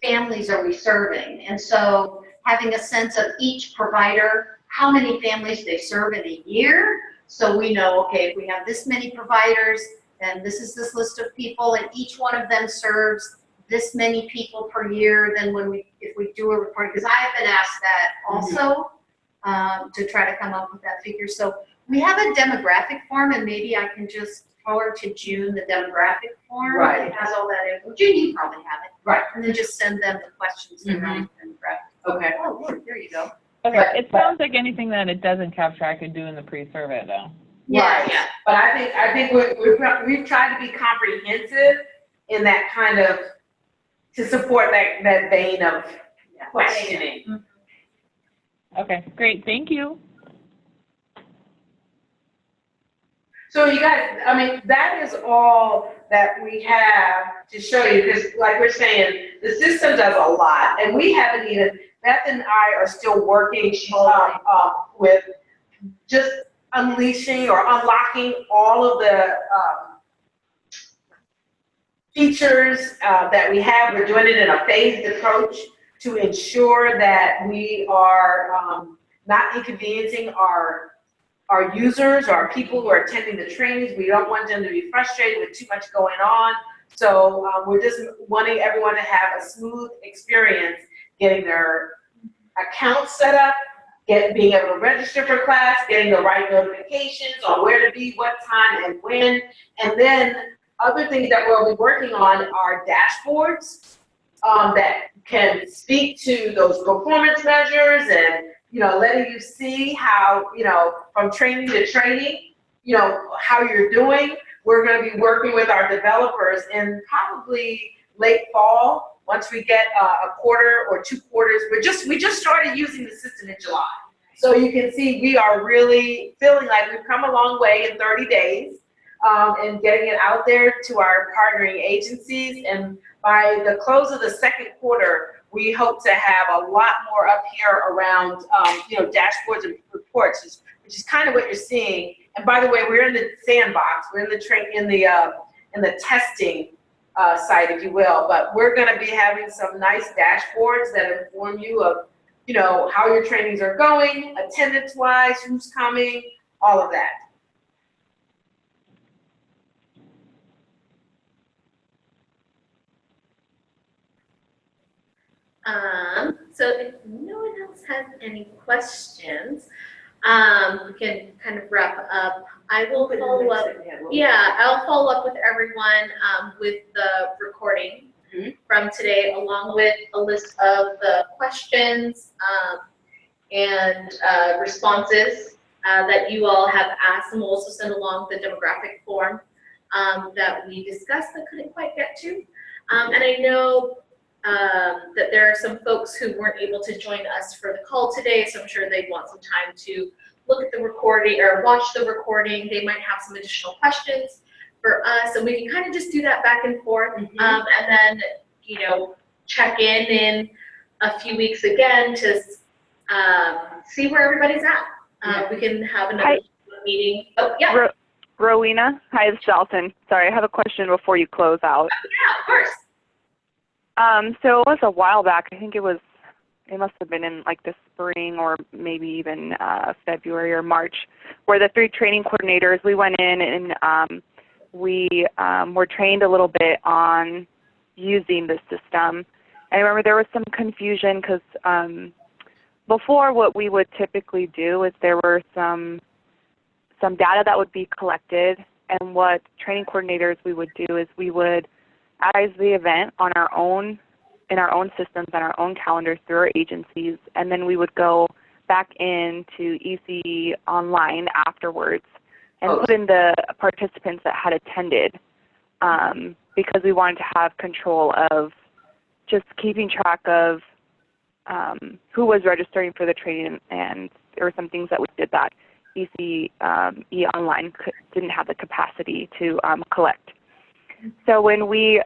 families are we serving? And so having a sense of each provider, how many families they serve in a year, so we know, okay, if we have this many providers, then this is this list of people, and each one of them serves this many people per year. Then if we do a report, because I have been asked that also, to try to come up with that figure. So we have a demographic form, and maybe I can just forward to June the demographic form. Right. It has all that info. June, you probably have it. Right. And then just send them the questions that are on the demographic. Okay. Oh, look, there you go. Okay, But- it sounds like anything that it doesn't capture, I could do in the pre-survey though. Right. But I think we've tried to be comprehensive in that kind of, to support that vein of questioning. Okay, great, thank you. So you guys, I mean, that is all that we have to show you, because like we're saying, the system does a lot, and we haven't even, Beth and I are still working with just unleashing or unlocking all of the features that we have. We're doing it in a phased approach to ensure that we are not inconveniencing our users, our people who are attending the trainings. We don't want them to be frustrated with too much going on. So we're just wanting everyone to have a smooth experience getting their accounts set up, being able to register for class, getting the right notifications on where to be, what time, and when. And then other things that we'll be working on are dashboards that can speak to those performance measures, and letting you see how, from training to training, how you're doing. We're going to be working with our developers in probably late fall, once we get a quarter or 2 quarters. We just started using the system in July. So you can see we are really feeling like we've come a long way in 30 days and getting it out there to our partnering agencies. And by the close of the second quarter, we hope to have a lot more up here around, dashboards and reports, which is kind of what you're seeing. And by the way, we're in the sandbox. We're in the testing site, if you will. But we're going to be having some nice dashboards that inform you of, how your trainings are going, attendance-wise, who's coming, all of that. So if no one else has any questions, we can kind of wrap up. I will follow up. Yeah, I'll follow up with everyone with the recording from today, along with a list of the questions and responses that you all have asked, and we'll also send along the demographic form that we discussed but couldn't quite get to. And I know that there are some folks who weren't able to join us for the call today, so I'm sure they'd want some time to look at the recording or watch the recording. They might have some additional questions for us, and we can kind of just do that back and forth, and then check in a few weeks again to see where everybody's at. We can have another meeting. Oh, yeah. Rowena, hi, it's Dalton. Sorry, I have a question before you close out. Yeah, of course. So it was a while back. I think it must have been in like the spring or maybe even February or March, where the 3 training coordinators, we went in and we were trained a little bit on using the system. I remember there was some confusion because before, what we would typically do is there were some data that would be collected, and what training coordinators we would do is we would advertise the event on our own, in our own systems and our own calendars through our agencies, and then we would go back into EC Online afterwards and put in the participants that had attended, because we wanted to have control of just keeping track of who was registering for the training, and there were some things that we did that EC Online didn't have the capacity to collect. So when we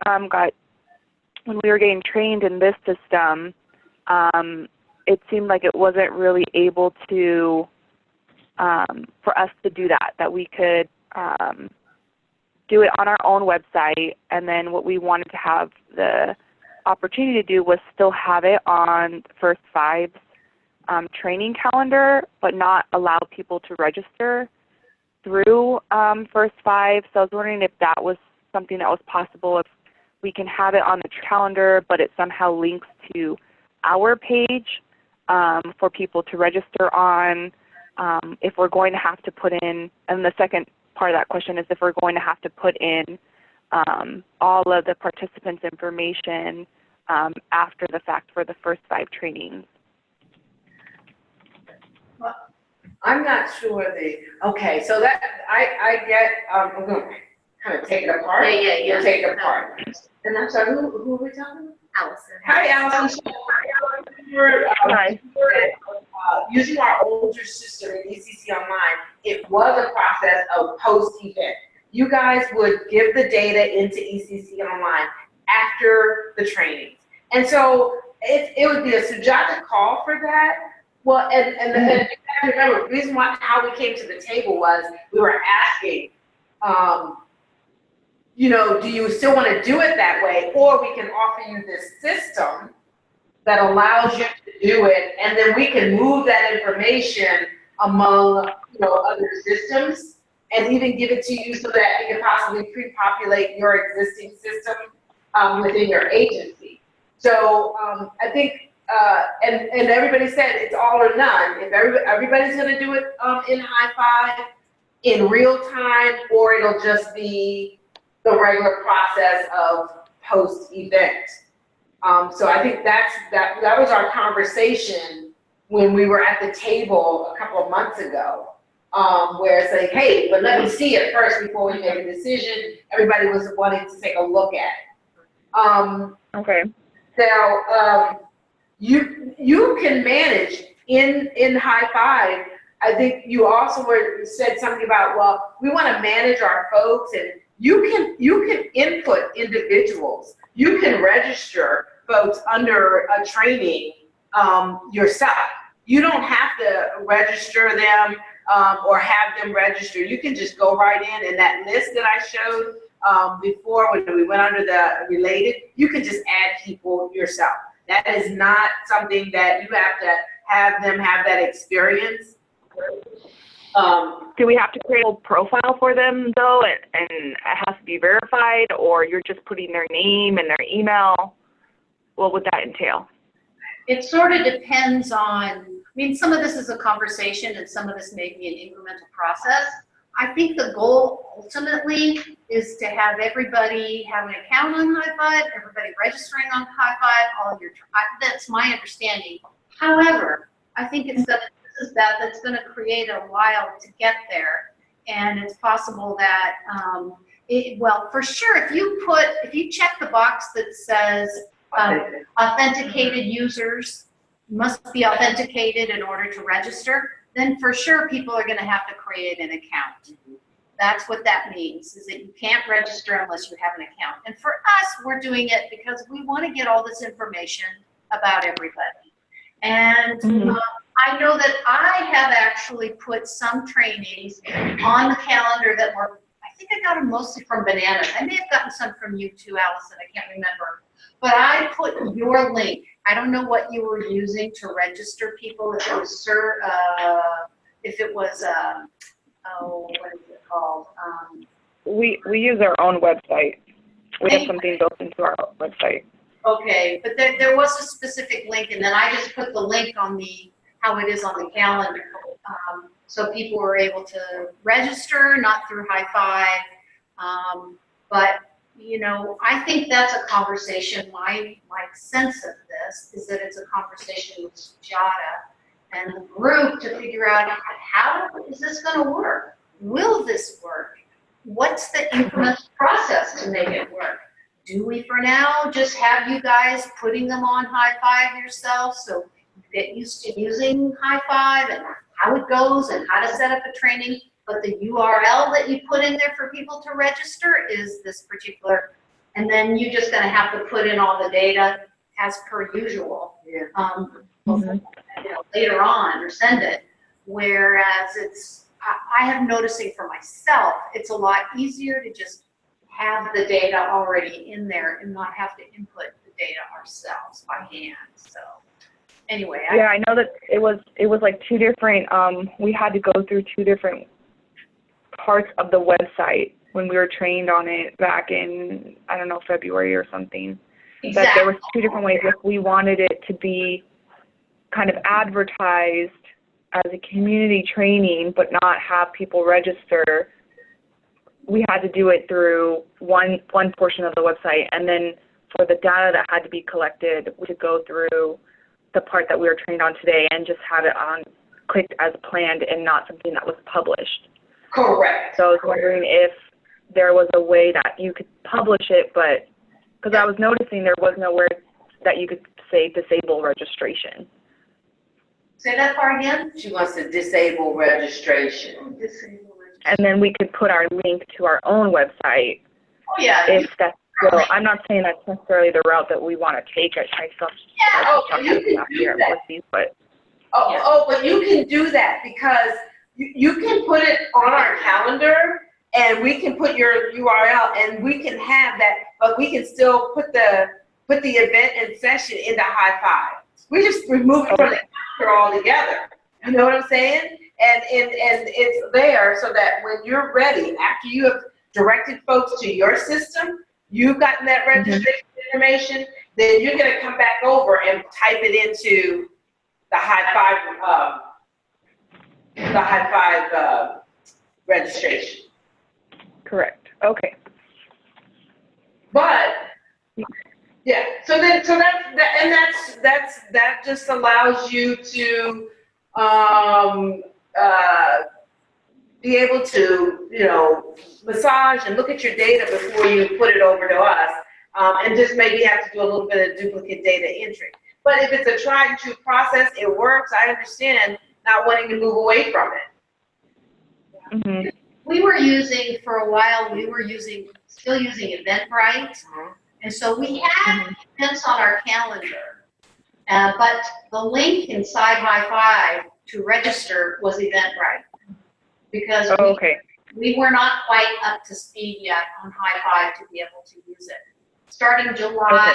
were getting trained in this system, it seemed like it wasn't really able to for us to do that we could do it on our own website, and then what we wanted to have the opportunity to do was still have it on First Five's training calendar, but not allow people to register through First Five. So I was wondering if that was something that was possible, if we can have it on the calendar, but it somehow links to our page for people to register on. If we're going to have to put in, and the second part of that question is if we're going to have to put in all of the participants' information after the fact for the First Five trainings. Well, I'm not sure okay, so that, I get, I'm going to kind of take it apart. Yeah. Take it apart. And I'm sorry, who are we talking about? Allison. Hi, Allison. We're using our older system in ECC Online. It was a process of post-event. You guys would give the data into ECC Online after the trainings. And so it would be a Sujata call for that. Well, and you have to remember, the reason how we came to the table was we were asking, you know, do you still want to do it that way? Or we can offer you this system that allows you to do it, and then we can move that information among, you know, other systems and even give it to you so that it can possibly pre-populate your existing system within your agency. So I think, and everybody said it's all or none. If everybody's going to do it in HIGH5 in real time, or it'll just be the regular process of post-event. So I think that was our conversation when we were at the table a couple of months ago, where it's like, hey, but let me see it first before we make a decision. Everybody was wanting to take a look at it. Okay. Now, you can manage in HIGH5. I think you also said something about, well, we want to manage our folks, and you can input individuals. You can register folks under a training yourself. You don't have to register them or have them register. You can just go right in, and that list that I showed before when we went under the related, you can just add people yourself. That is not something that you have to have them have that experience. Do we have to create a profile for them though, and it has to be verified, or you're just putting their name and their email? What would that entail? It sort of depends on, I mean, some of this is a conversation and some of this may be an incremental process. I think the goal ultimately is to have everybody have an account on HIGH5, everybody registering on HIGH5, all of your, that's my understanding. However, I think it's that's going to create a while to get there, and it's possible that, well, for sure, if you check the box that says authenticated users must be authenticated in order to register, then for sure people are going to have to create an account. That's what that means, is that you can't register unless you have an account. And for us, we're doing it because we want to get all this information about everybody. And I know that I have actually put some trainings on the calendar that were think I got them mostly from Bananas. I may have gotten some from you too, Allison, I can't remember. But I put your link. I don't know what you were using to register people, if it was oh, what is it called? We use our own website. We have something built into our website. Okay, but there was a specific link, and then I just put the link on how it is on the calendar. So people were able to register, not through HIGH5. But, you know, I think that's a conversation. My sense of this is that it's a conversation with Sujata and the group to figure out how is this going to work? Will this work? What's the incremental process to make it work? Do we, for now, just have you guys putting them on HIGH5 yourself so you get used to using HIGH5 and how it goes and how to set up a training, but the URL that you put in there for people to register is this particular, and then you're just going to have to put in all the data as per usual, later on or send it. Whereas I have noticing for myself, it's a lot easier to just have the data already in there and not have to input the data ourselves by hand. So anyway. Yeah, I know that it was like two different, we had to go through two different parts of the website when we were trained on it back in, I don't know, February or something. Exactly. That there was two different ways. If we wanted it to be kind of advertised as a community training but not have people register, we had to do it through one portion of the website, and then for the data that had to be collected, we could go through the part that we were trained on today and just have it on clicked as planned and not something that was published. Correct. So I was wondering if there was a way that you could publish it, but because I was noticing there was nowhere that you could say disable registration. Say that part again? She wants to disable registration. And then we could put our link to our own website. Oh, yeah. If that's still, I'm not saying that's necessarily the route that we want to take. You can do that. But you can do that because you can put it on our calendar and we can put your URL and we can have that, but we can still put the event and session into HIGH5. We just remove it from the calendar altogether. You know what I'm saying? And it's there so that when you're ready, after you have directed folks to your system, you've gotten that registration information, then you're going to come back over and type it into the HIGH5 registration. Correct. Okay. But yeah, that just allows you to be able to, you know, massage and look at your data before you put it over to us, and just maybe have to do a little bit of duplicate data entry. But if it's a tried and true process, it works. I understand not wanting to move away from it. Mm-hmm. We were using, for a while, still using Eventbrite. And so we had events on our calendar. But the link inside HIGH5 to register was Eventbrite. Because we were not quite up to speed yet on HIGH5 to be able to use it. Starting July,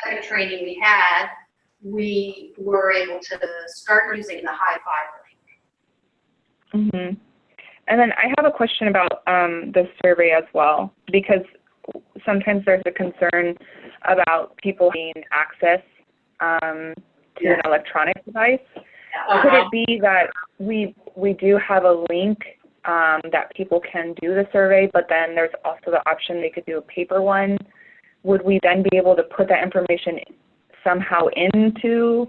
second training we had, we were able to start using the HIGH5 link. Mm-hmm. And then I have a question about the survey as well, because sometimes there's a concern about people having access to an electronic device. Could it be that we do have a link that people can do the survey, but then there's also the option they could do a paper one? Would we then be able to put that information somehow into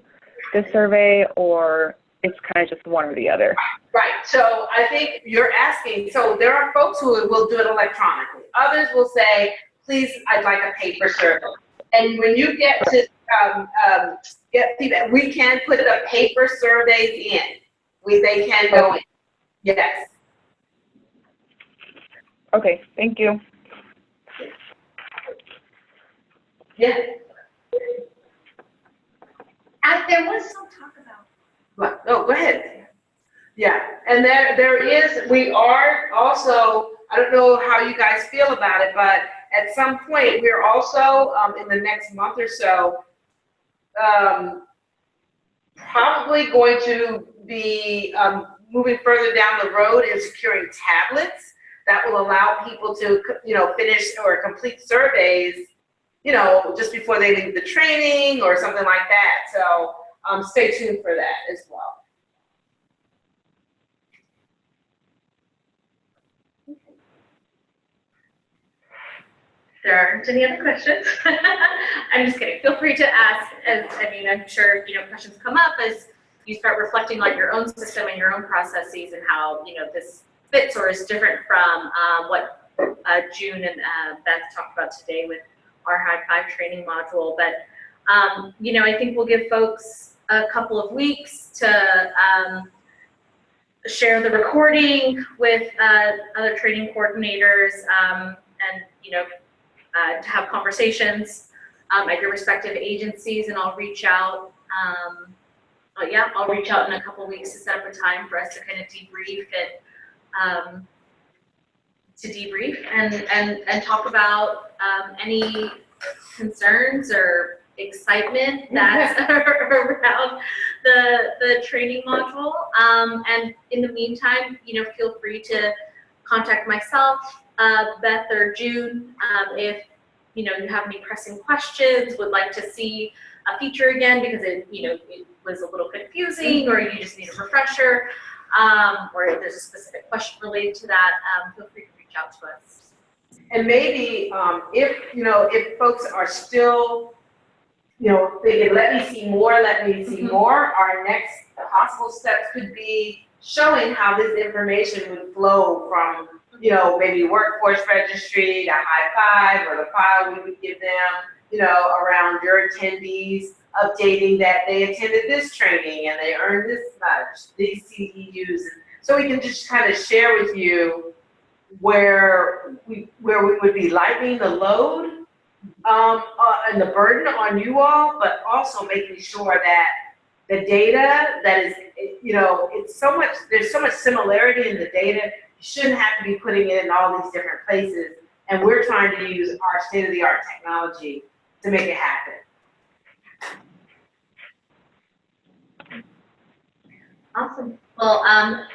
the survey, or it's kind of just one or the other? Right. So I think you're asking, so there are folks who will do it electronically. Others will say, please, I'd like a paper survey. And when you get to get feedback, we can put the paper surveys in. They can go in. Yes. Okay, thank you. Yeah. There was some talk about. What? Oh, go ahead. Yeah, and we are also I don't know how you guys feel about it, but at some point, we're also, in the next month or so, probably going to be moving further down the road in securing tablets that will allow people to, finish or complete surveys, just before they leave the training or something like that. So stay tuned for that as well. There aren't any other questions. I'm just kidding. Feel free to ask. I'm sure questions come up as you start reflecting on your own system and your own processes and how this fits or is different from what June and Beth talked about today with our HIGH5 training module. But I think we'll give folks a couple of weeks to share the recording with other training coordinators and to have conversations at your respective agencies, and I'll reach out. I'll reach out in a couple of weeks to set up a time for us to kind of debrief and talk about any concerns or excitement that's around the training module. And in the meantime, feel free to contact myself, Beth or June, if you have any pressing questions, would like to see a feature again because it was a little confusing, or you just need a refresher, or if there's a specific question related to that, feel free to reach out to us. And maybe if folks are still thinking, let me see more, our next possible steps could be showing how this information would flow from maybe workforce registry to HIGH5, or the file we would give them, around your attendees, updating that they attended this training and they earned this much, these CEUs. So we can just kind of share with you where we would be lightening the load and the burden on you all, but also making sure that the data that is, there's so much similarity in the data. You shouldn't have to be putting it in all these different places. And we're trying to use our state-of-the-art technology to make it happen. Awesome. Well,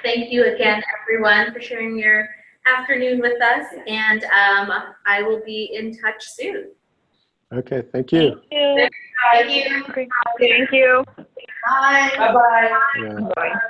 thank you again, everyone, for sharing your afternoon with us. And I will be in touch soon. Okay, thank you. Thank you. Thank you. Thank you. Bye. Bye-bye. Yeah. Bye.